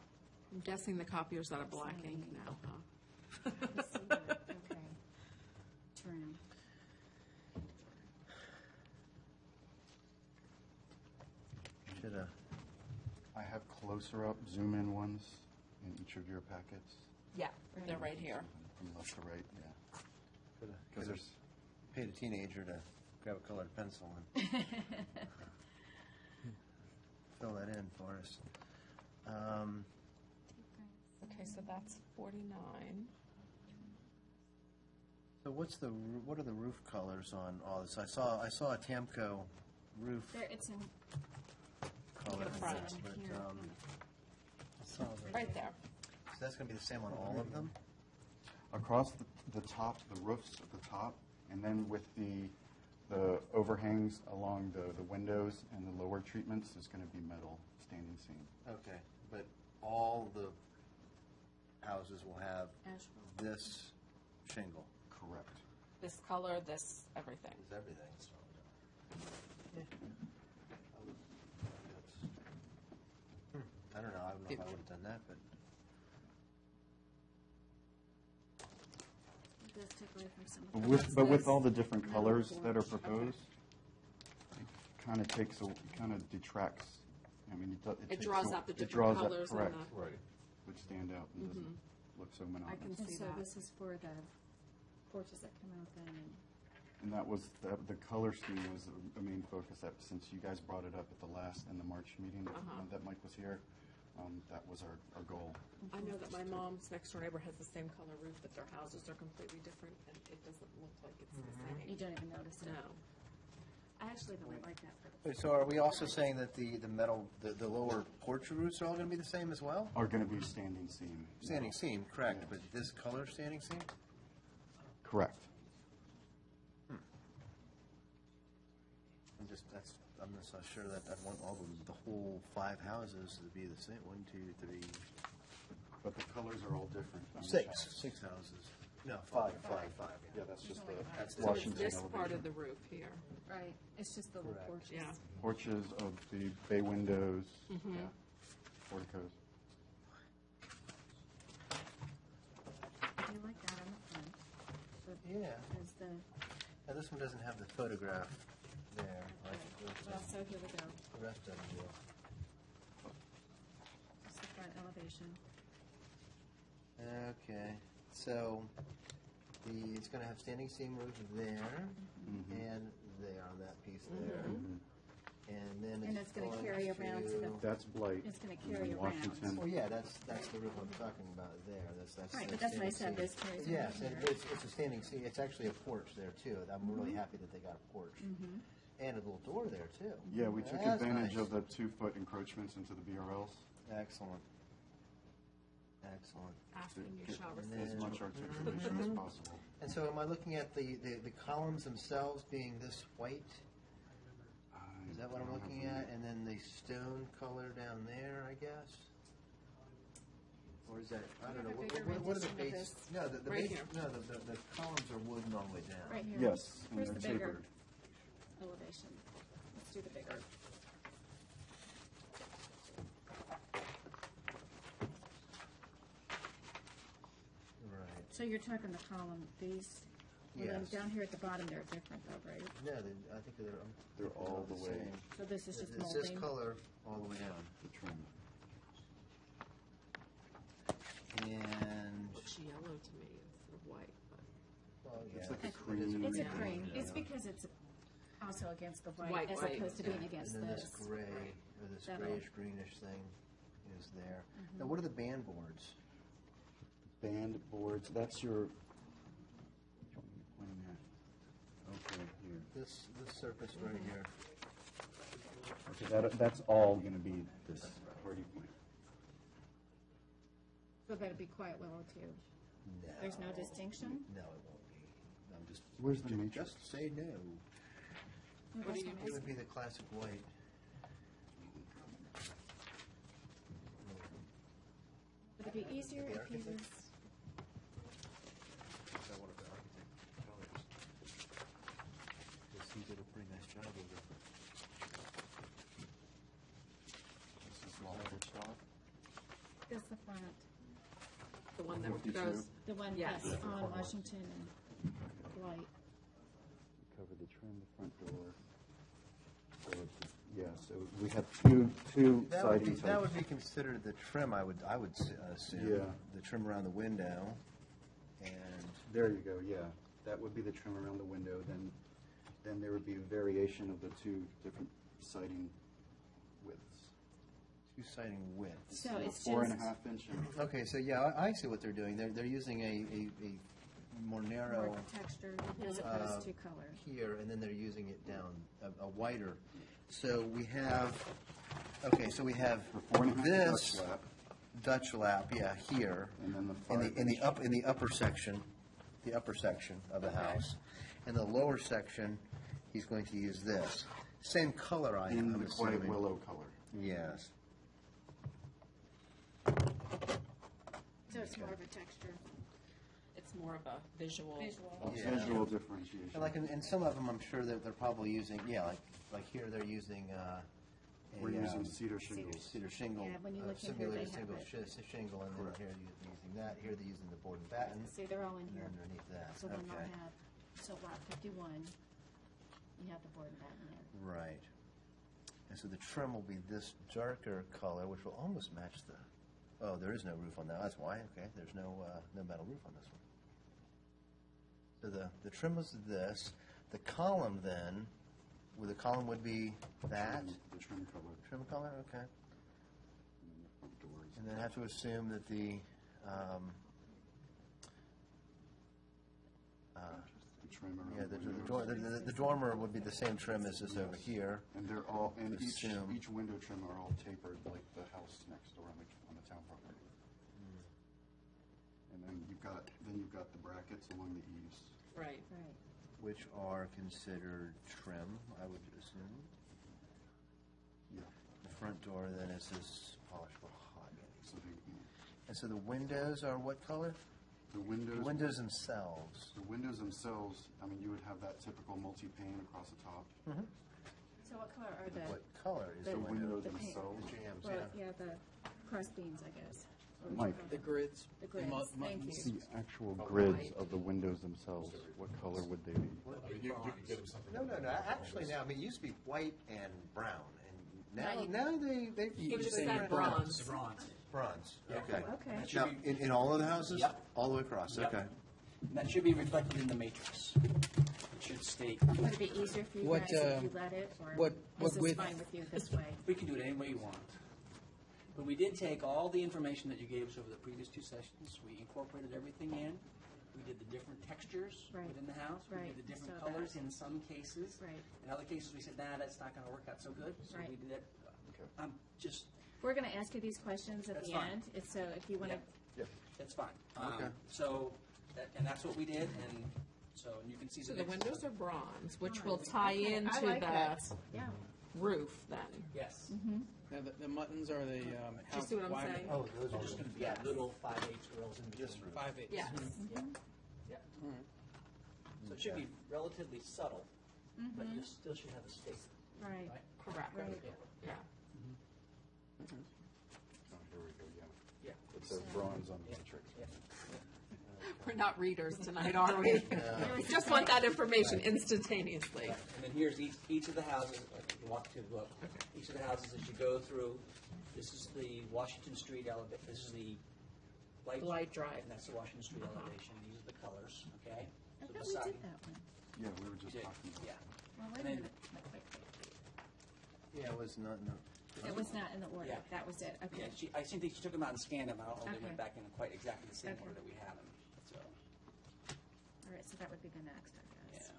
I'm guessing the copier's out of black ink now, huh? Let's see here. Okay. Trim. Should I have closer up, zoom in ones in each of your packets, Yeah, they're right here. from left to right, yeah. Because Because there's, paid a teenager to grab a colored pencil and fill that in for us. Okay, so that's 49. So what are the roof colors on all this? I saw a Tamco roof There, it's in, color, it's front. in but here. Right there. so that's going to be the same on all of them. across the top, the roofs at the top, and then with the overhangs along the windows and the lower treatments, is going to be metal standing seam. Okay, but all the houses will have Asphalt. this shingle. Correct. This color, this, everything. Is everything? I don't know. I don't know if I would have done that, but It does take away from some of the. But with all the different colors that are proposed, it kind of detracts. I mean, It takes draws a- out the it different draws out- colors and correct, the- Right. would stand out and doesn't look so I can monotonous. And see so that. this is for the porches that come out then, and And that was, the color scheme was a main focus, that since you guys brought it up at the last, in the March meeting, that Mike was here, that was our goal. I know that my mom's next door neighbor has the same color roof, but their houses are completely different, and it doesn't look like it's the you same. don't even notice it. No. I actually really like that for the. wait, so are we also saying that the metal, the lower porch roofs are all going to be the same as well? Are going to be standing seam. Standing seam, correct, but this color standing seam? Correct. I'm just not sure that I'd want all the whole 5 houses to be the same. 1, 2, 3, But the colors are all different. on each 6 house. houses. No, 5. Yeah, that's just the So it's Washington this part elevation. of the roof here. Right, it's just the little Correct. porches. Yeah. Porches of the bay windows, yeah, porticos. I do like that on the front. Yeah. There's the, Now, this one doesn't have the photograph there, like well, so here we go. the rest of them do. It's the front elevation. Okay, so it's going to have standing seam roof there and there on that piece there. And then And it's gonna carry around to the- That's Blight. It's gonna in carry around. Washington. Oh, yeah, that's the roof I'm talking about there. That's Right, the but that's what I standing said, seam. this carries Yes, around and here. it's a standing seam. It's actually a porch there, too. I'm really happy that they got a porch. And a little door there, too. Yeah, we took That's advantage nice. of the 2-foot encroachments into the BRLs. Excellent. Excellent. Ask and you Get shall And receive. as much articulation as possible. And so am I looking at the columns themselves being this white? Is that what I'm looking at? And then the stone color down there, I guess? Or is that, I don't know, have a bigger what are the rendition of base? this. No, the Right base, here. no, the columns are wooden all the way down. Right here. Yes, and Where's they're the bigger tapered. elevation? Let's do the bigger. Right. So you're talking the column, these, and then Yes. down here at the bottom, they're different though, right? No, I think They're all the way, same. So this is just It's this molding? color all the way down. the trim. And, Looks yellow to me instead of white, but. well, yeah. It's like a it is cream. It's a Yeah. cream. It's Yeah. because it's also against the white, White, as white, opposed to being yeah. against And then this. this gray, or this That'll- grayish greenish thing is there. Mm-hmm. Now, what are the band boards? Band boards, that's your, point at, okay, here. This surface right Mm-hmm. here. Okay, that's all gonna be this hardy plank. So that'd be quiet willow too. No. There's no distinction? No, it won't be. I'm just. Where's the matrix? Just say no. What do you It would be the classic white. Would it be easier The if you architect? was, Is that one of the architect colors? Because he did a pretty nice job of it. This is Walter stock. this the front? The one that 52. goes, The one, Yes. yes, on Washington and White. Cover the trim, the front door. So it's, yeah, so we have two That would be, siding that would types. be considered the trim, I would assume. Yeah. The trim around the window, and, There you go, yeah. That would be the trim around the window, then there would be a variation of the two different siding widths. two siding widths. So it's 4.5 inch and Okay, so yeah, I see what they're doing. They're using a more narrow More texture as opposed to color. here, and then they're using it down, a wider. So we have, okay, so we have the 4.5 this Dutch lap, Dutch lap, yeah, here. and then the In 5 the upper section, of the house. And the lower section, he's going to use this. Same color, in I'm the quiet assuming. willow color. Yes. So it's more of a texture. it's more of a visual. Visual. Yeah. Visual differentiation. And like in some of them, I'm sure that they're probably using, yeah, like here, they're using, We're using cedar shingles. cedar shingle, Yeah, when you look in here, they simulated have single it. shingle, and then here they're using that, here they're using the board and batten, See, they're all in and here. underneath that, So then they'll okay. have, so lot 51, you have the board and batten there. Right. And so the trim will be this darker color, which will almost match the, oh, there is no roof on that, that's why, okay, there's no metal roof on this one. So the trim was this, the column then, the column would be that, The trim color. trim color, okay. And then the front doors. And then have to assume that the, The trim around yeah, the windows. the dormer would be the same trim as this over here. And they're all, and Assume. each window trim are all tapered like the house next door on the town property. And then you've got the brackets along the eaves. Right. Right. Which are considered trim, I would assume. Yeah. The front door then is this polished mahogany. So And so the windows are what color? the The windows. windows themselves. The windows themselves, I mean, you would have that typical multi-pane across the top. So what color are the? What color is The the window? windows the paint. themselves. The jambs, Well, yeah. yeah, the cross beams, I guess. Mike. The grids. The grids, thank It's you. the actual grids of the windows themselves. What color would they be? You can get them something. No, actually now, I mean, it used to be white and brown, and Now now they've You're just they've saying got bronze. Bronze, okay. Okay. Now, in all of the houses? Yep. All the way across, Yep. okay. That should be reflected in the matrix. It should state, Would it be easier for you What, guys if you let it, or what is this width? fine with you this way? we can do it any way you want. But we did take all the information that you gave us over the previous two sessions, we incorporated everything in. We did the different textures Right. within the house. We Right. did the different So that- colors in some cases. Right. In other cases, we said, nah, that's not gonna work out so good. So Right. we did it. I'm just, We're going to ask you these questions at That's the fine. end, so if you want to, yeah, that's fine. Okay. So, and that's what we did, and so you can see So the the next- windows are bronze, which will tie into I like that. the, Yeah. roof then. Yes. Now, the muttons are the, Do you see what I'm why- saying? Oh, those are just going to be little 5/8 drills in between. 5/8. Yes. Yeah. So it should be relatively subtle, but you still should have a stake. Right. Right? Correct. Right. Yeah. Oh, here we go, yeah. Yeah. It says bronze on the matrix. Yeah. We're not readers tonight, are we? We just want that information instantaneously. Right. And then here's each of the houses, if you walk through the book, each of the houses as you go through, this is the Washington Street elevation, this is the Light Drive. and that's the Washington Street elevation. These are the colors, okay? I So thought the we siding- did that one. Yeah, we were just Yeah. talking about Yeah. Well, wait a And then- minute. Yeah, it was not, no. It was not in the order. Yeah. That was it. Yeah, Okay. I think she took them out and scanned them. I don't know if they Okay. went back in quite exactly the same Okay. order that we had them. So, All right, so that would be the next, I yeah. guess.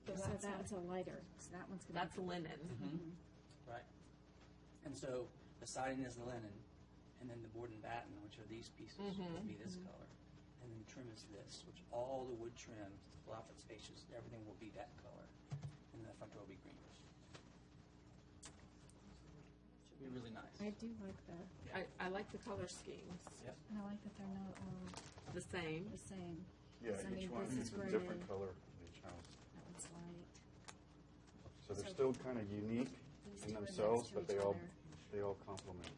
Okay. So that's a lighter. So that one's going to That's linen. Right. And so the siding is the linen, and then the board and batten, which are these pieces, will be this color. And then the trim is this, which all the wood trim, the flopper spaces, everything will be that color. And then the front door will be green. Should be really nice. I do like that. I like the color schemes. Yep. And I like that they're not all The same. the same. Yeah, So, I each mean, one this is is a different gray. color in each house. That one's light. So they're still kind of unique These in two are themselves, next to but each other. they all complement.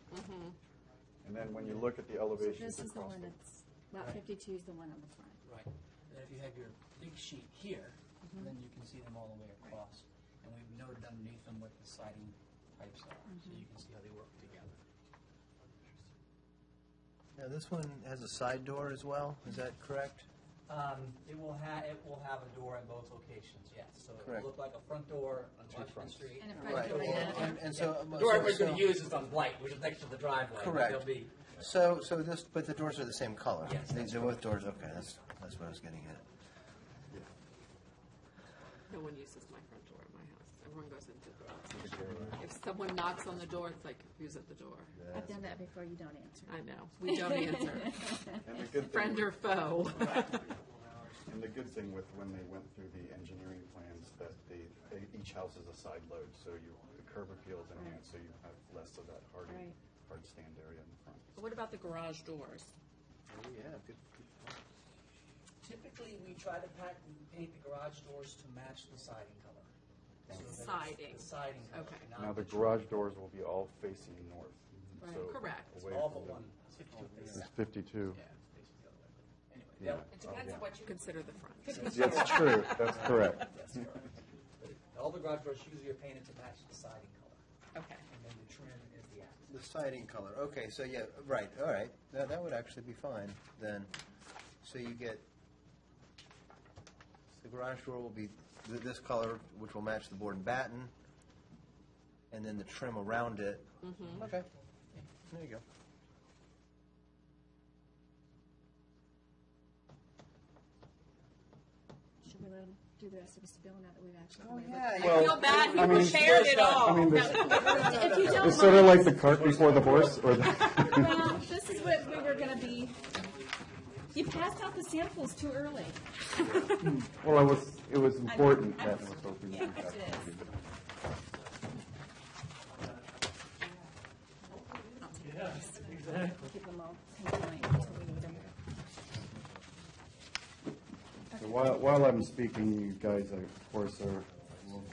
And then when you look at the elevations This is the across one the, that's, lot 52 is the one on the front. Right. And if you have your big sheet here, then you can see them all the way across. And we've noted underneath them what the siding pipes are, so you can see how they work together. Now, this one has a side door as well, is that correct? It will have a door in both locations, yes. So it Correct. will look like a front door on Washington fronts. Street. And a front Right, door. and so. The door everybody's so- going to use is on Blight, which is next to the driveway. Correct. They'll be, So this, but the doors are the same color? Yes, These are both doors, okay, that's what I was getting at. No one uses my front door at my house. Everyone goes into the garage. If someone knocks on the door, it's like, who's at the door? I've done that before. You don't answer. I know. We don't answer. and the good Friend thing, or foe. and the good thing with when they went through the engineering plans, that each house is a side load, so the curb appeal is enhanced, so you have less of that hard stand area in the front. What about the garage doors? Oh, yeah, good. typically, we try to paint the garage doors to match the siding color. So that it's Siding. The siding color. Okay. not Now, the trim. garage doors will be all facing north. Right. So Correct. away All from but the- one. It's 52 It's faces. 52. Yeah, it's facing the other way. Anyway, Yeah. It depends on what you consider the front. That's true, that's correct. That's correct. But all the garage doors usually are painted to match the siding color. Okay. And then the trim is the accent. The siding color, okay, so yeah, right, all right, that would actually be fine, then. So you get, the garage door will be this color, which will match the board and batten, and then the trim around it. Okay, there you go. Should we let them do the rest of the spiel now that we've actually? I feel bad. He prepared it all. If you don't It's sort of mind- like the cart before the horse, or the. Well, this is what we were going to be. You passed out the samples too early. Well, it was important I'm- that I was hoping Yeah, to it have. is. Keep them all conjoined until we need them. So while I'm speaking, you guys, of course, will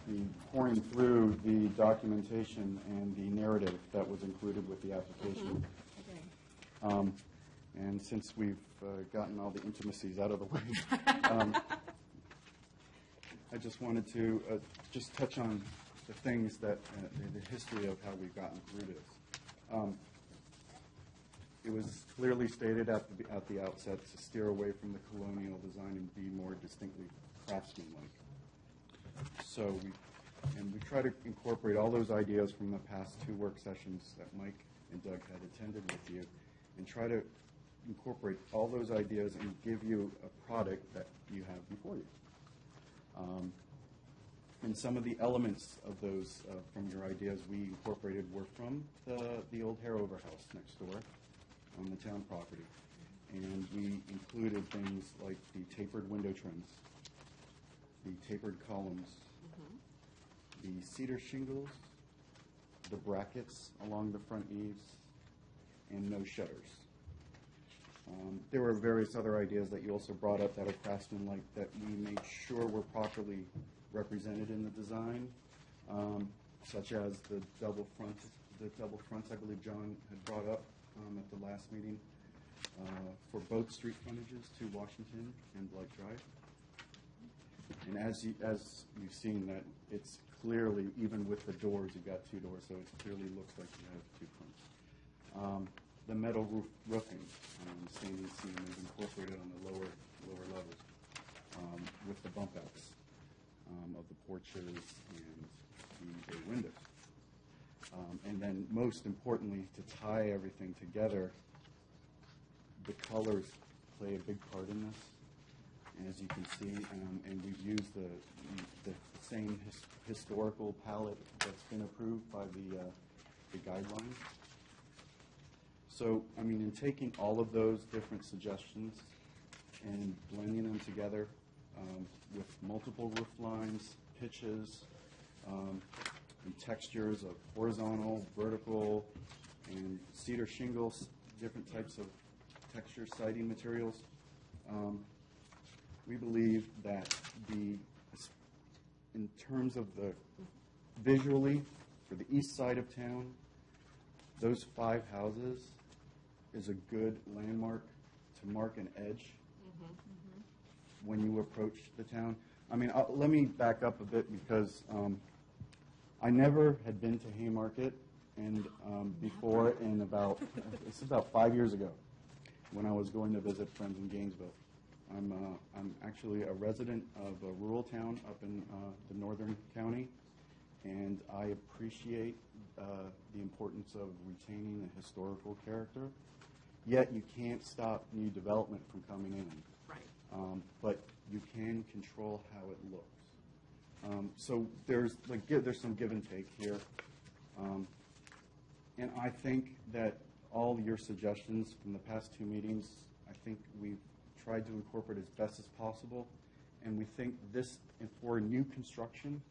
be pouring through the documentation and the narrative that was included with the application. Okay. And since we've gotten all the intimacies out of the way, I just wanted to just touch on the things that, the history of how we've gotten through this. It was clearly stated at the outset to steer away from the colonial design and be more distinctly craftsmanlike. So we try to incorporate all those ideas from the past two work sessions that Mike and Doug had attended with you, and try to incorporate all those ideas and give you a product that you have before you. And some of the elements of those from your ideas we incorporated were from the old Harover house next door on the town property. And we included things like the tapered window trims, the tapered columns, the cedar shingles, the brackets along the front eaves, and no shutters. There were various other ideas that you also brought up that are craftsman-like that we made sure were properly represented in the design, such as the double fronts I believe John had brought up at the last meeting for both street frontages to Washington and Blight Drive. And as you've seen, that it's clearly, even with the doors, you've got two doors, so it clearly looks like you have two fronts. The metal roofing, standing seam is incorporated on the lower levels with the bump outs of the porches and the bay windows. And then most importantly, to tie everything together, the colors play a big part in this. And as you can see, and we've used the same historical palette that's been approved by the guidelines. So, I mean, in taking all of those different suggestions and blending them together with multiple roof lines, pitches, and textures of horizontal, vertical, and cedar shingles, different types of texture siding materials, we believe that in terms of the visually, for the east side of town, those 5 houses is a good landmark to mark an edge when you approach the town. I mean, let me back up a bit because I never had been to Haymarket and before it's about 5 years ago when I was going to visit friends in Gainesville. I'm actually a resident of a rural town up in the northern county, and I appreciate the importance of retaining the historical character. Yet you can't stop new development from coming in. Right. But you can control how it looks. So there's some give and take here. And I think that all your suggestions from the past 2 meetings, I think we've tried to incorporate as best as possible. And we think this, for new construction,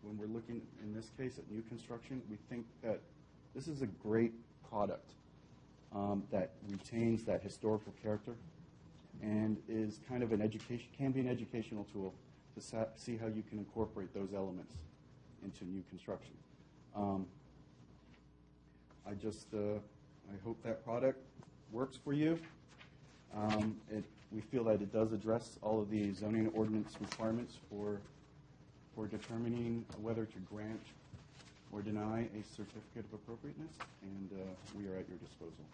when we're looking in this case at new construction, we think that this is a great product that retains that historical character and is kind of can be an educational tool to see how you can incorporate those elements into new construction. I hope that product works for you. We feel that it does address all of the zoning ordinance requirements for determining whether to grant or deny a certificate of appropriateness, and we are at your disposal.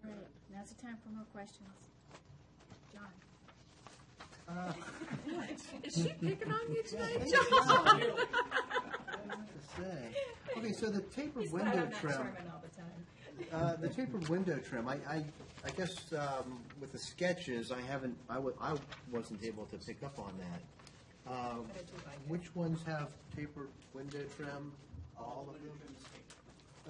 All right, now's the time for more questions. John? Is she picking on you tonight, John? Okay, so the tapered He's glad window I'm not trim. Sherman all the time. The tapered window trim. I guess with the sketches, I wasn't able to pick up on that. Which ones have tapered window trim? All of them.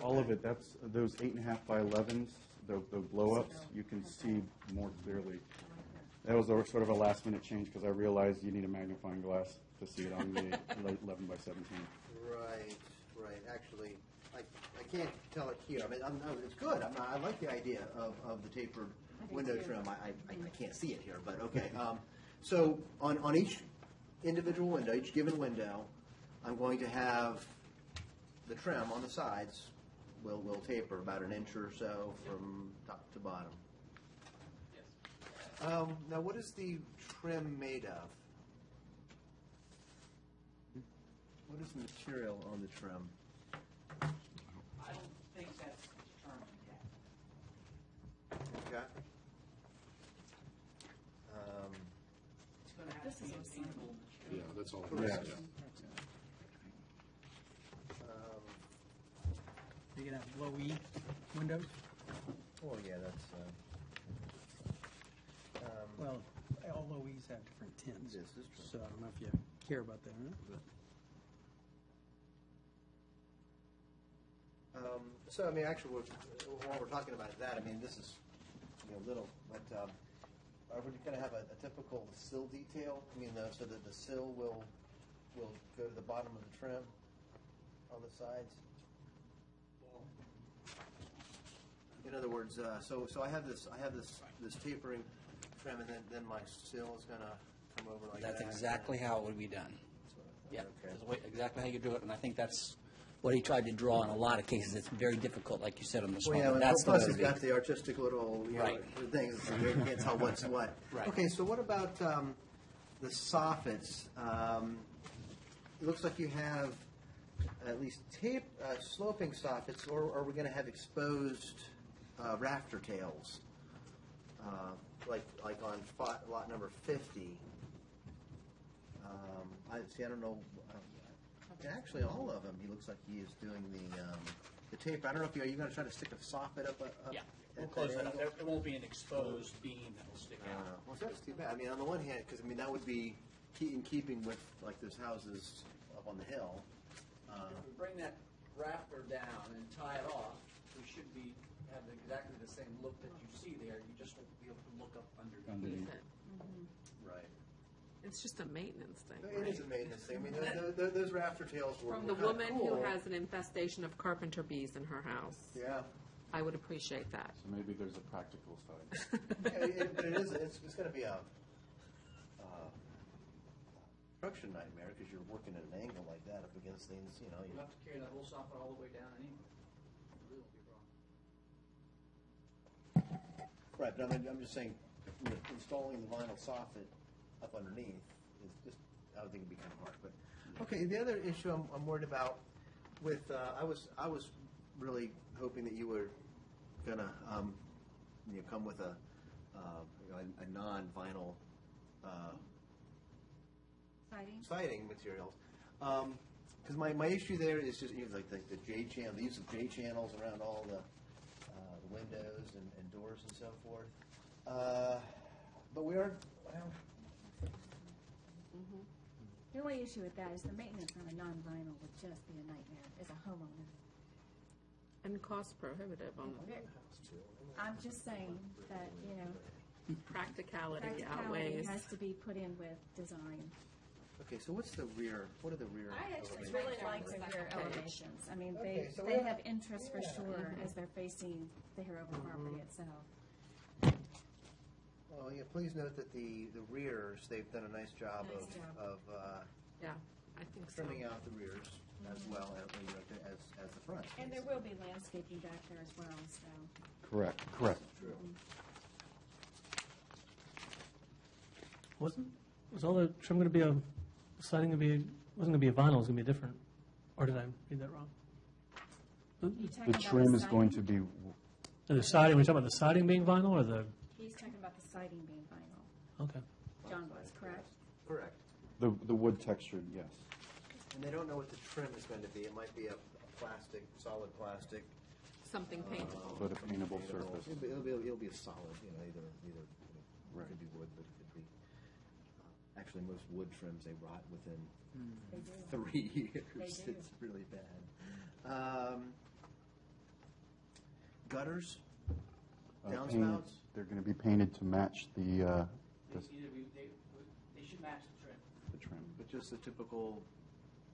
All of it. That's those 8.5 by 11s, the blow-ups. You can see more clearly. That was sort of a last-minute change because I realized you need a magnifying glass to see it on the 11 by 17. Right. Actually, I can't tell it here. I mean, it's good. I like the idea of the tapered window trim. I can't see it here, but okay. So on each individual window, each given window, I'm going to have the trim on the sides will taper about an inch or so from top to bottom. Yes. Now, what is the trim made of? What is the material on the trim? I don't think that's determined yet. Okay. It's going to have to be a single material. Yeah, that's all. Correct. Yeah. You're gonna have low E windows? Well, yeah, that's. Well, all low E's have different tints. This is true. So I don't know if you care about that or not. So, I mean, actually, while we're talking about that, I mean, this is little, but are we going to have a typical sill detail? I mean, so that the sill will go to the bottom of the trim on the sides? In other words, so I have this tapering trim, and then my sill is going to come over like that. That's exactly how it would be done. Yeah, Okay. that's exactly how you do it, and I think that's what he tried to draw in a lot of cases. It's very difficult, like you said, on the small Well, yeah, one. and That's the way plus it it's would got be. the artistic little, Right. things, so you can't tell what's what. Right. Okay, so what about the soffits? It looks like you have at least sloping soffits, or are we going to have exposed rafter tails? Like on lot number 50. I don't know. Actually, all of them. He looks like he is doing the tape. I don't know if are you going to try to stick a soffit up? Yeah, we'll at close that that up. angle? There won't be an exposed beam that will stick out. Well, that's too bad. I mean, on the one hand, because that would be in keeping with like those houses up on the hill. If we bring that rafter down and tie it off, we should have exactly the same look that you see there. You just won't be able to look up underneath. Right. It's just a maintenance thing, It right? is a maintenance thing. I mean, those rafter tails were From the kinda woman cool. who has an infestation of carpenter bees in her house. Yeah. I would appreciate that. So maybe there's a practical side. But it is. It's going to be a construction nightmare because you're working at an angle like that up against things. You'll have to carry that whole soffit all the way down anyway. It really won't be a problem. Right, but I'm just saying, installing the vinyl soffit up underneath is just, I would think it'd be kind of hard. But okay, the other issue I'm worried about with I was really hoping that you were gonna come with a non-vinyl siding materials. Because my issue there is just like the J channel, the use of J channels around all the windows and doors and so forth. But we are, The only issue with that is the maintenance on a non-vinyl would just be a nightmare as a homeowner. And cost prohibitive on I'm just saying that, practicality practicality outweighs. has to be put in with design. okay, so what's the rear, what are the rear? I actually elevations? really like the rear elevations. I mean, they Okay, so they what- have interest for sure as they're facing the Harrowville property itself. Well, yeah, please note that the rears, they've done a nice job Nice job. of Yeah, I think so. trimming out the rears as well as the front. And there will be landscaping back there as well, so. Correct. Was all the trim going to be siding going to be, wasn't going to be a vinyl, it was going to be different? Or did I read that wrong? You talking The about trim is going to siding? be, The siding, were you talking about the siding being vinyl or the, He's talking about the siding being vinyl. okay. John was, correct? Correct. the wood textured, yes. And they don't know what the trim is going to be. It might be a plastic, solid plastic. Something paintable. But a paintable surface. It'll be a solid, either Right. it could be wood, but it could be. Actually, most wood trims, they rot within They do. 3 years. They do. It's really bad. Gutters, Painted- downspouts. They're going to be painted to match the They should match the trim. trim. But just the typical,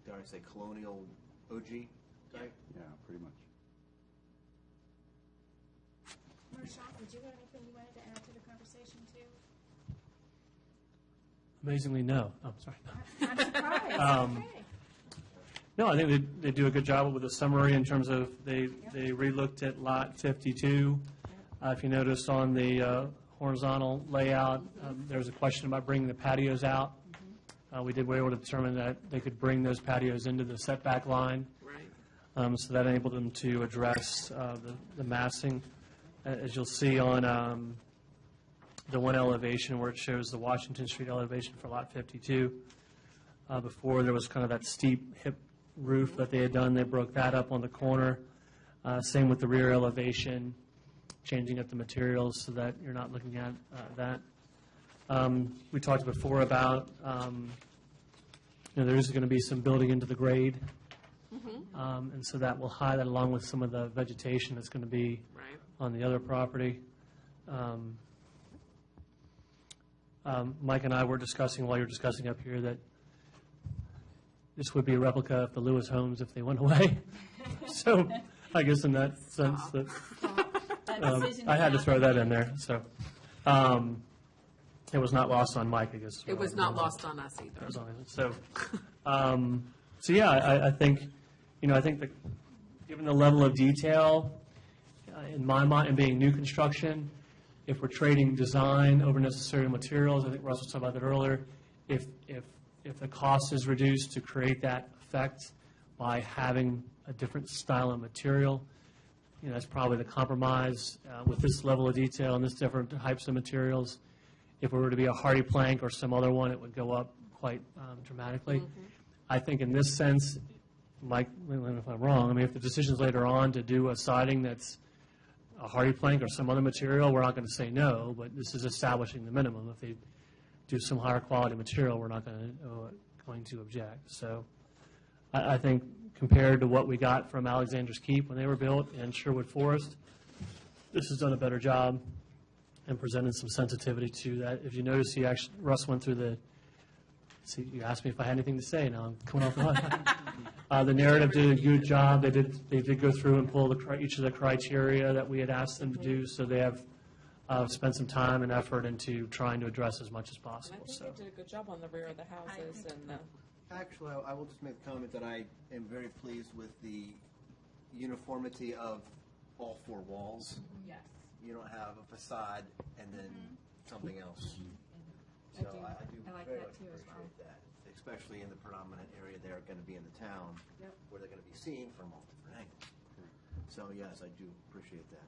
dare I say, colonial OG type? Yeah, pretty much. Marshall, did you have anything you wanted to add to the conversation too? Amazingly, no. Oh, sorry. I'm surprised. Okay. No, I think they do a good job with the summary in terms of they relooked at lot 52. If you notice on the horizontal layout, there was a question about bringing the patios out. We were able to determine that they could bring those patios into the setback line. Right. So that enabled them to address the massing. As you'll see on the one elevation where it shows the Washington Street elevation for lot 52, before there was kind of that steep hip roof that they had done. They broke that up on the corner. Same with the rear elevation, changing up the materials so that you're not looking at that. We talked before about there is going to be some building into the grade. And so that will hide that along with some of the vegetation that's going to be Right. on the other property. Mike and I were discussing, while you were discussing up here, that this would be a replica of the Lewis homes if they went away. So I guess in that sense that I had to throw that in there. So it was not lost on Mike, I guess. It was not lost on us either. It was on him. So yeah, I think, I think that given the level of detail, in my mind, and being new construction, if we're trading design over necessary materials, I think Russ was talking about that earlier, if the cost is reduced to create that effect by having a different style of material, that's probably the compromise with this level of detail and this different types of materials. If it were to be a hardy plank or some other one, it would go up quite dramatically. I think in this sense, Mike, if I'm wrong, I mean, if the decision's later on to do a siding that's a hardy plank or some other material, we're not going to say no, but this is establishing the minimum. If they do some higher quality material, we're not going to object. So I think compared to what we got from Alexander's Keep when they were built and Sherwood Forest, this has done a better job and presented some sensitivity to that. If you notice, Russ went through see, you asked me if I had anything to say. Now I'm coming off the line. The narrative did a good job. They did go through and pull each of the criteria that we had asked them to do, so they have spent some time and effort into trying to address as much as And I possible. think So they did a good job on the rear of the houses and the. Actually, I will just make the comment that I am very pleased with the uniformity of all four walls. Yes. You don't have a facade and then something else. I So do. I do I like very that much too as well. appreciate that, especially in the predominant area they're going to be in the town, Yep. where they're going to be seen from all different angles. So yes, I do appreciate that.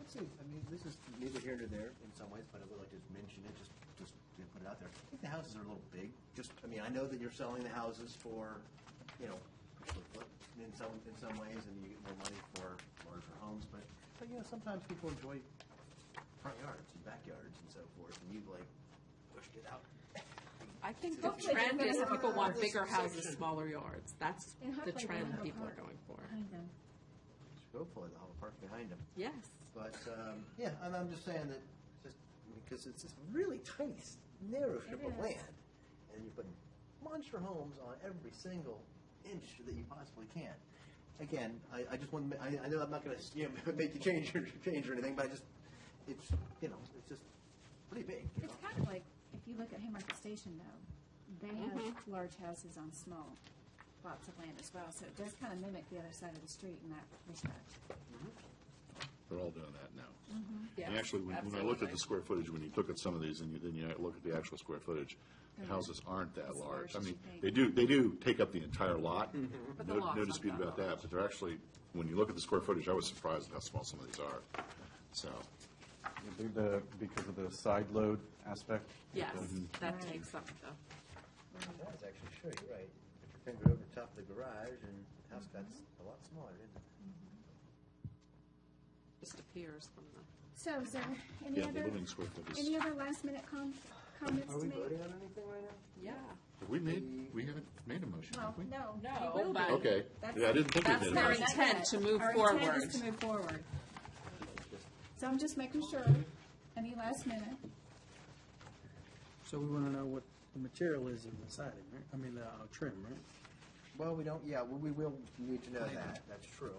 Let's see, I mean, this is neither here nor there in some ways, but I would like to mention it, just to put it out there. I think the houses are a little big. I mean, I know that you're selling the houses for, per square foot in some ways, and you get more money for larger homes, but sometimes people enjoy front yards and backyards and so forth, and you've pushed it out. I think the Hopefully trend they're is gonna people have want this bigger houses, section. smaller yards. That's And the hopefully they'll trend have a people are park going for. behind them. Hopefully they'll have a park behind them. Yes. But, I'm just saying that because it's this really tiny, narrow strip of is. land, and you're putting monster homes on every single inch that you possibly can. Again, I just want to, I know I'm not going to make you change or anything, but it's just pretty big. It's kind of like, if you look at Haymarket Station though, they have large houses on small plots of land as well, so it does kind of mimic the other side of the street in that respect. They're all doing that now. Yes, And actually, when I looked at the square footage, when you look at some of these and then you look at the actual square footage, the houses aren't that As large. large I as mean, you they do take up the entire lot. But the No lot's no not dispute that about that, but they're actually, when you look at the square footage, I was surprised at how small some of these are. So, Because of the side load aspect. Yes, that takes up the. That's actually true, you're right. Put your finger over top of the garage, and the house got a lot smaller, didn't it? Just appears from the. So, is there any yeah, the other, living square footage. any other last minute comments Are to we make? voting on anything right now? Yeah. We haven't made a motion, Well, have we? no. No, we will but- be. Okay, That's- yeah, I didn't think we That's did. their a motion. intent to move Our forward. intent is to move forward. So I'm just making sure, any last minute? So we want to know what the material is in the siding, right? I mean, the trim, right? Well, we don't, we will need to know that, that's true.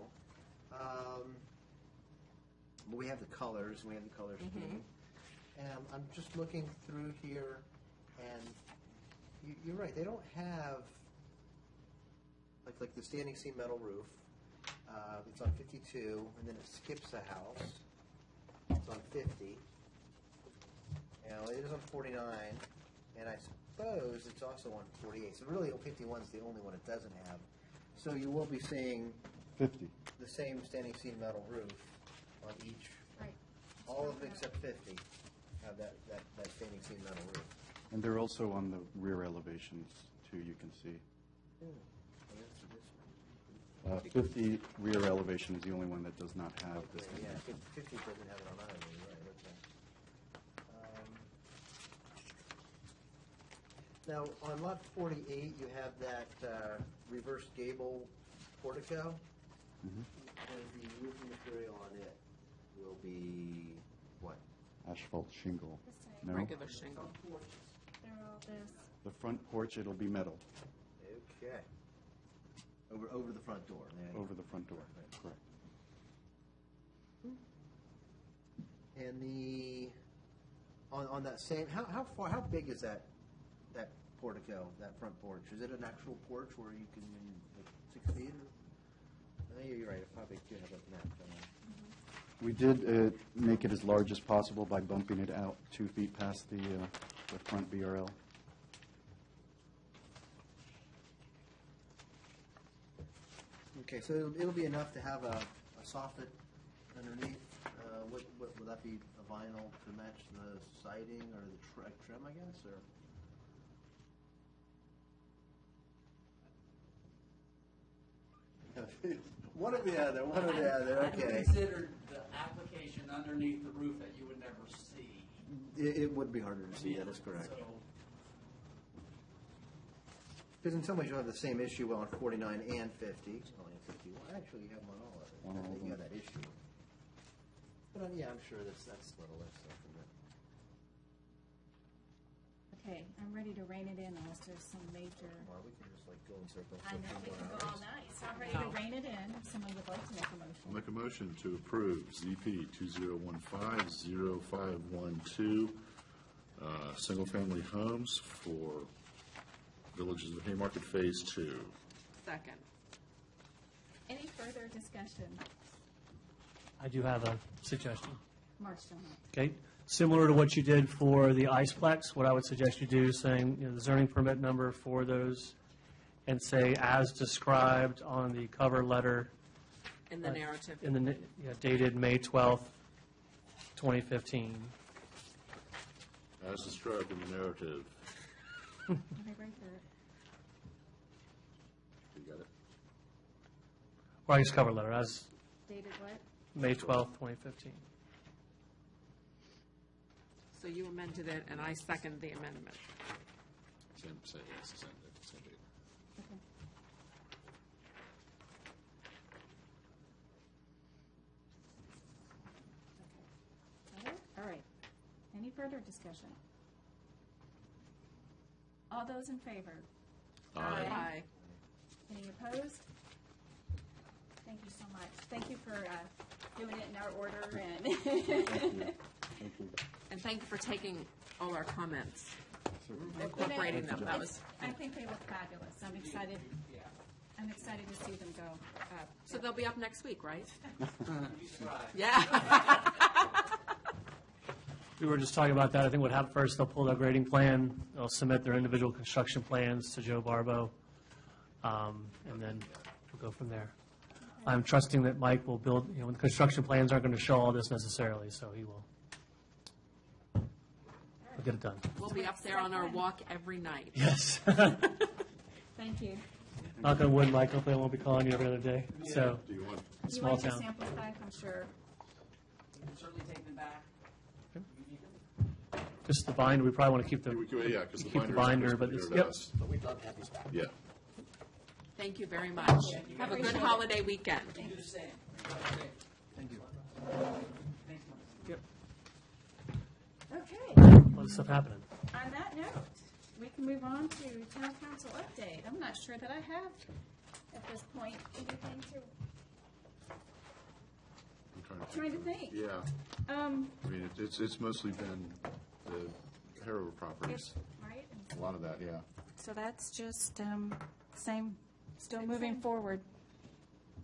But we have the colors, scheme. And I'm just looking through here, and you're right, they don't have, like the standing seam metal roof, it's on 52, and then it skips a house, it's on 50. It is on 49, and I suppose it's also on 48. So really, 51 is the only one it doesn't have. So you will be seeing 50. the same standing seam metal roof on each. Right. All of them except 50 have that standing seam metal roof. And they're also on the rear elevations, too, you can see. 50 rear elevation is the only one that does not have this. Yeah, 50 doesn't have it on either, right, okay. Now, on lot 48, you have that reverse gable portico. And the roofing material on it will be what? Asphalt shingle. No? Regular shingle. They're all this. The front porch, it'll be metal Okay. Over the front door. over the front door. Correct. And on that same, how big is that portico, that front porch? Is it an actual porch where you can, like, 6 feet or? You're right, I probably do have that map. We did make it as large as possible by bumping it out 2 feet past the front BRL. Okay, so it'll be enough to have a soffit underneath. Would that be a vinyl to match the siding or the trim, I guess, or? One or the other, okay. I considered the application underneath the roof that you would never see. It would be harder to see, that is correct. So, Because in some ways you'll have the same issue on 49 and 50. Only 51. Actually, you have them on all of it. On all of You have them. that issue. But yeah, I'm sure that's little less stuff from it. Okay, I'm ready to rein it in unless there's some major. Or we can just like go in circles. I know, we can go all night, so I'm ready to rein it in if someone would like to make a motion. I'll make a motion to approve ZP 2015-0512, single-family homes for Villages of the Haymarket Phase 2. Second. Any further discussion? I do have a suggestion. March, John. Okay, similar to what you did for the Iceplex, what I would suggest you do is saying, the zoning permit number for those, and say, as described on the cover letter. In the narrative. Dated May 12th, 2015. As described in the narrative. Okay, right there. You got it? Or I guess cover letter, as Dated what? May 12th, 2015. So you amended it, and I second the amendment. Same date. Okay. All right. Any further discussion? All those in favor? Aye. Any opposed? Thank you so much. Thank you for doing it in our order and And thank you for taking all our comments, Certainly. incorporating them. That was, I think they look fabulous. I'm excited. I'm excited to see them go up. so they'll be up next week, right? you try. Yeah. We were just talking about that. I think what happened first, they'll pull their grading plan, they'll submit their individual construction plans to Joe Barbo, and then we'll go from there. I'm trusting that Mike will build, the construction plans aren't going to show all this necessarily, so he will. We'll get it done. We'll be up there on our walk every night. Yes. Thank you. Knock on wood, Mike, hopefully I won't be calling you every other day. So, Do you want? You small want your town. samples back, I'm sure. You can certainly take them back. Just the binder, we probably want to keep the, Yeah, because the keep the binder binder, is but supposed it's, to be yep. here to us. But we'd love to have these back. Yeah. Thank you very much. Have a good holiday weekend. You do the same. Thank you. Thanks, Mark. Yep. Okay. A lot of stuff happening. On that note, we can move on to town council update. I'm not sure that I have, at this point, anything to, I'm trying to think. Yeah. I mean, it's mostly been the Harrow properties. Right? A lot of that, yeah. So that's just, same, still moving forward.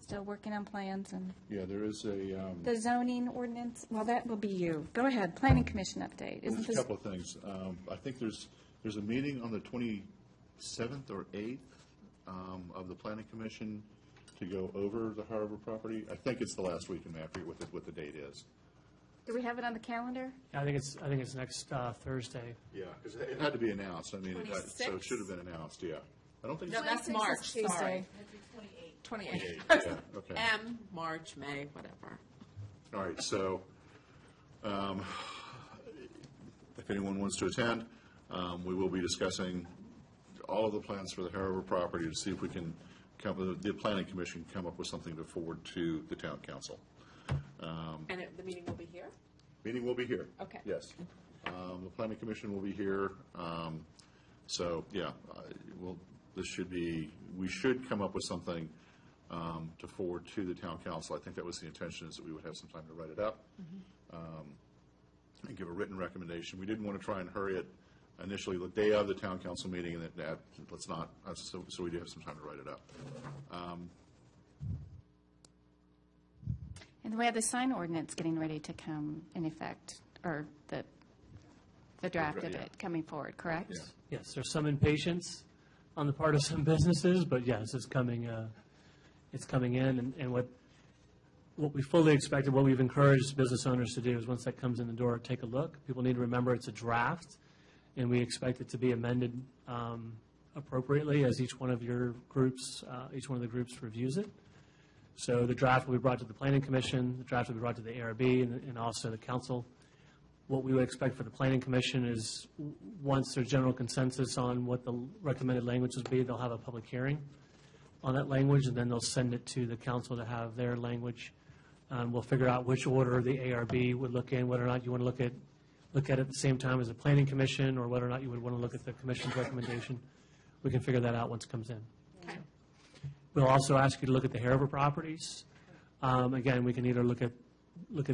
Still working on plans and Yeah, there is a, the zoning ordinance, well, that will be you. Go ahead, planning commission update. Isn't there's a this, couple of things. I think there's a meeting on the 27th or 8th of the planning commission to go over the Harrow property. I think it's the last week in May. I forget what the date is. do we have it on the calendar? I think it's next Thursday. Yeah, because it had to be announced. I mean, so it 26th? should have been announced, yeah. I don't think No, so. that's 26th is March, Tuesday. sorry. 28. 28. Yeah, okay. M, March, May, whatever. All right, so if anyone wants to attend, we will be discussing all of the plans for the Harrow property to see if we can the planning commission come up with something to forward to the town council. And the meeting will be here? Meeting will be here. Okay. Yes. The planning commission will be here. So, yeah, we should come up with something to forward to the town council. I think that was the intention, is that we would have some time to write it up and give a written recommendation. We didn't want to try and hurry it initially the day of the town council meeting, and let's not, so we do have some time to write it up. And we have the sign ordinance getting ready to come in effect, or the draft of Yeah. it coming forward, correct? Yeah. Yes, there's some impatience on the part of some businesses, but yes, it's coming in, and what we fully expected, what we've encouraged business owners to do is once that comes in the door, take a look. People need to remember it's a draft, and we expect it to be amended appropriately as each one of the groups reviews it. So the draft will be brought to the Planning Commission, the draft will be brought to the ARB, and also the council. What we would expect for the Planning Commission is, once there's general consensus on what the recommended language would be, they'll have a public hearing on that language, and then they'll send it to the council to have their language. We'll figure out which order the ARB would look in, whether or not you want to look at it at the same time as the Planning Commission, or whether or not you would want to look at the commission's recommendation. We can figure that out once it comes in. Okay. We'll also ask you to look at the Hariver properties. Again, we can either look at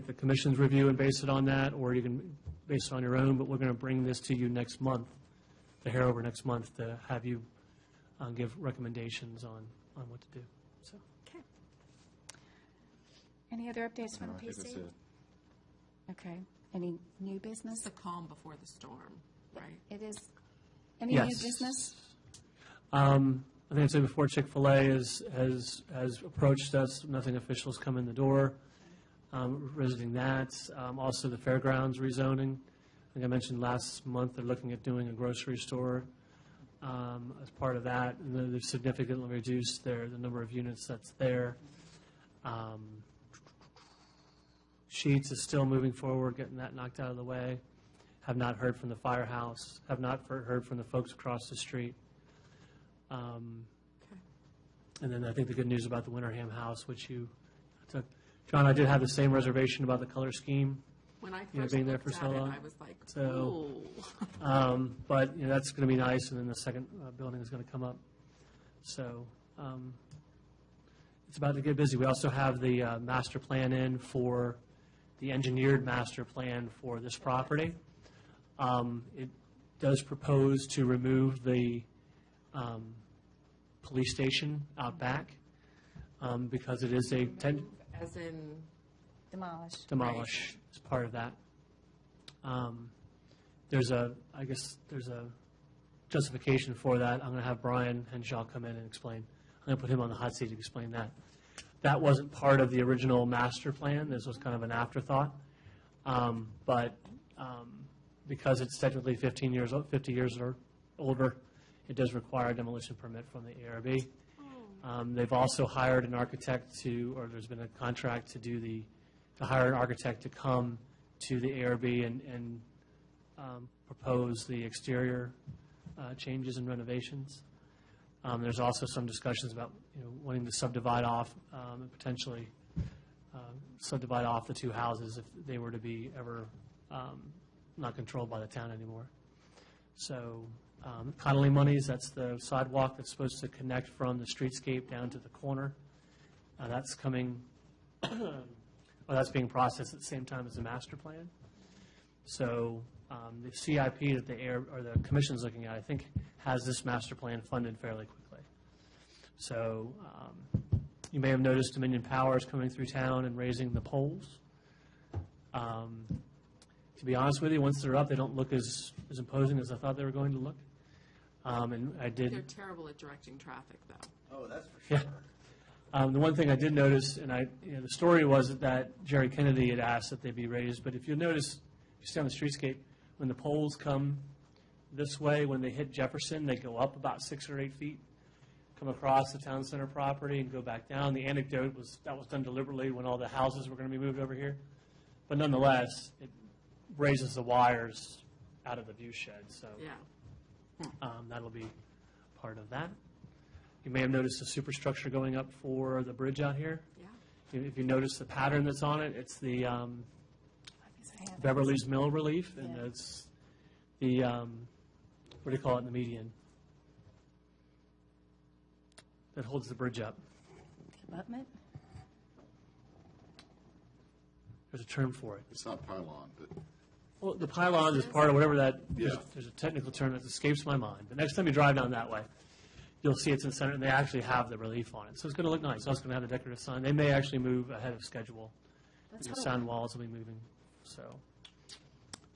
the commission's review and base it on that, or you can base it on your own, but we're going to bring this to you next month, the Hariver next month, to have you give recommendations on what to do. So. Okay. Any other updates from No, the I think PC? that's it. Okay. Any new business? It's the calm before the storm, right? It is. Any new Yes. business? I think I said before, Chick-fil-A has approached us. Nothing official has come in the door. Visiting that. Also, the fairgrounds rezoning. I think I mentioned last month they're looking at doing a grocery store as part of that. And they've significantly reduced the number of units that's there. Sheets is still moving forward, getting that knocked out of the way. Have not heard from the firehouse. Have not heard from the folks across the street. And then I think the good news about the Winterham House, which you took. John, I did have the same reservation about the color scheme. When I You know, first being there looked for so at it, long. I was like, So, ooh. But, that's going to be nice, and then the second building is going to come up. So it's about to get busy. We also have the master plan in for the engineered master plan for this property. It does propose to remove the police station out back because it is a As in, Demolish. as part of that. There's a justification for that. I'm going to have Brian Henshaw come in and explain. I'm going to put him on the hot seat to explain that. That wasn't part of the original master plan. This was kind of an afterthought. But because it's technically 50 years or older, it does require a demolition permit from the ARB. They've also hired an architect or there's been a contract to hire an architect to come to the ARB and propose the exterior changes and renovations. There's also some discussions about wanting to subdivide off and potentially subdivide off the two houses if they were to be ever not controlled by the town anymore. So Connolly Monies, that's the sidewalk that's supposed to connect from the streetscape down to the corner. That's coming, that's being processed at the same time as the master plan. So the CIP that the commission's looking at, I think, has this master plan funded fairly quickly. So you may have noticed Dominion Power is coming through town and raising the poles. To be honest with you, once they're up, they don't look as imposing as I thought they were going to look. And I did. they're terrible at directing traffic, though. Oh, that's for sure. Yeah. The one thing I did notice, and the story was that Jerry Kennedy had asked that they be raised, but if you notice, if you stay on the streetscape, when the poles come this way, when they hit Jefferson, they go up about 6 or 8 feet, come across the town center property and go back down. The anecdote was that was done deliberately when all the houses were going to be moved over here. But nonetheless, it raises the wires out of the view shed. So Yeah. that'll be part of that. You may have noticed the superstructure going up for the bridge out here. Yeah. If you notice the pattern that's on it, it's the I guess I have it. Beverly's Mill relief, and Yeah. it's the, what do you call it in the median? That holds the bridge up. Abutment? There's a term for it. It's not pylon, but Well, the pylon is part of whatever that, Yeah. there's a technical term that escapes my mind. But next time you drive down that way, you'll see it's in the center, and they actually have the relief on it. So it's going to look nice. It's also going to have the decorative sign. They may actually move ahead of schedule. Let's The hope. sound walls will be moving, so.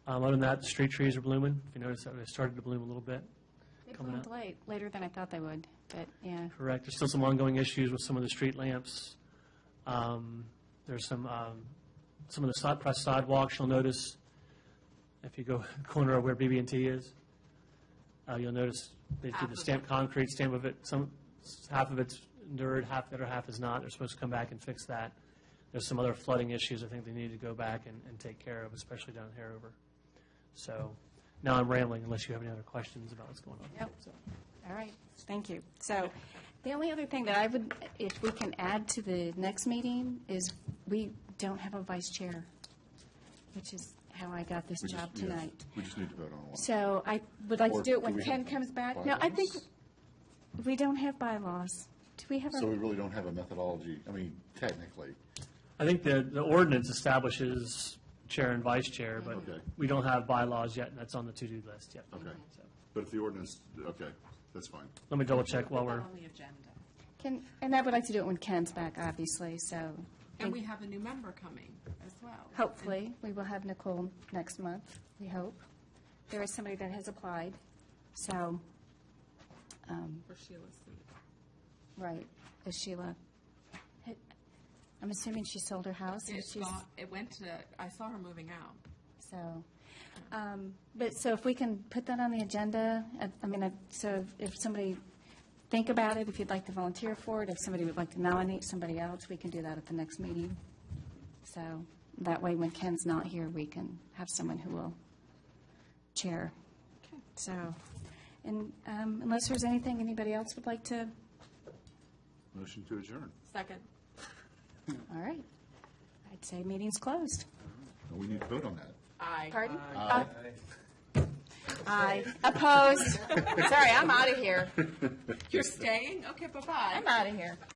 Other than that, the street trees are blooming. If you notice that, they started to bloom a little bit. They coming bloomed up. late, later than I thought they would, but yeah. Correct. There's still some ongoing issues with some of the street lamps. There's some of the pressed sidewalks you'll notice. If you go corner of where BB&T is, you'll notice they did the stamped concrete, stamp of it, half of it's endured, the other half is not. They're supposed to come back and fix that. There's some other flooding issues I think they need to go back and take care of, especially down here over. So now I'm rambling unless you have any other questions about what's going on. Nope. So. All right, thank you. So the only other thing that I would, if we can add to the next meeting, is we don't have a vice chair, which is how I got this job yeah, tonight. we just need to vote on one. So I would like Or to do it do when we Ken have comes back. No, I think bylaws? we don't have bylaws. Do we have So we a, really don't have a methodology, I mean, technically. I think the ordinance establishes chair and vice chair, but Okay. we don't have bylaws yet, and that's on the to-do list yet. Okay. So, But if the ordinance, okay, that's fine. let me double check while we're, On the agenda. and I would like to do it when Ken's back, obviously, so. And we have a new member coming as well. Hopefully, we will have Nicole next month, we hope. There is somebody that has applied, so, For Sheila's seat. right, is Sheila, I'm assuming she sold her house? and she's It went to, I saw her moving out. So, but so if we can put that on the agenda, so if somebody, think about it, if you'd like to volunteer for it, if somebody would like to nominate somebody else, we can do that at the next meeting. So that way, when Ken's not here, we can have someone who will chair. So, and unless there's anything anybody else would like to, Motion to adjourn. Second. all right. I'd say meeting's closed. We need to vote on that. Aye. Pardon? Aye. Aye. Opposed? Sorry, I'm out of here. You're staying? Okay, bye-bye. I'm out of here.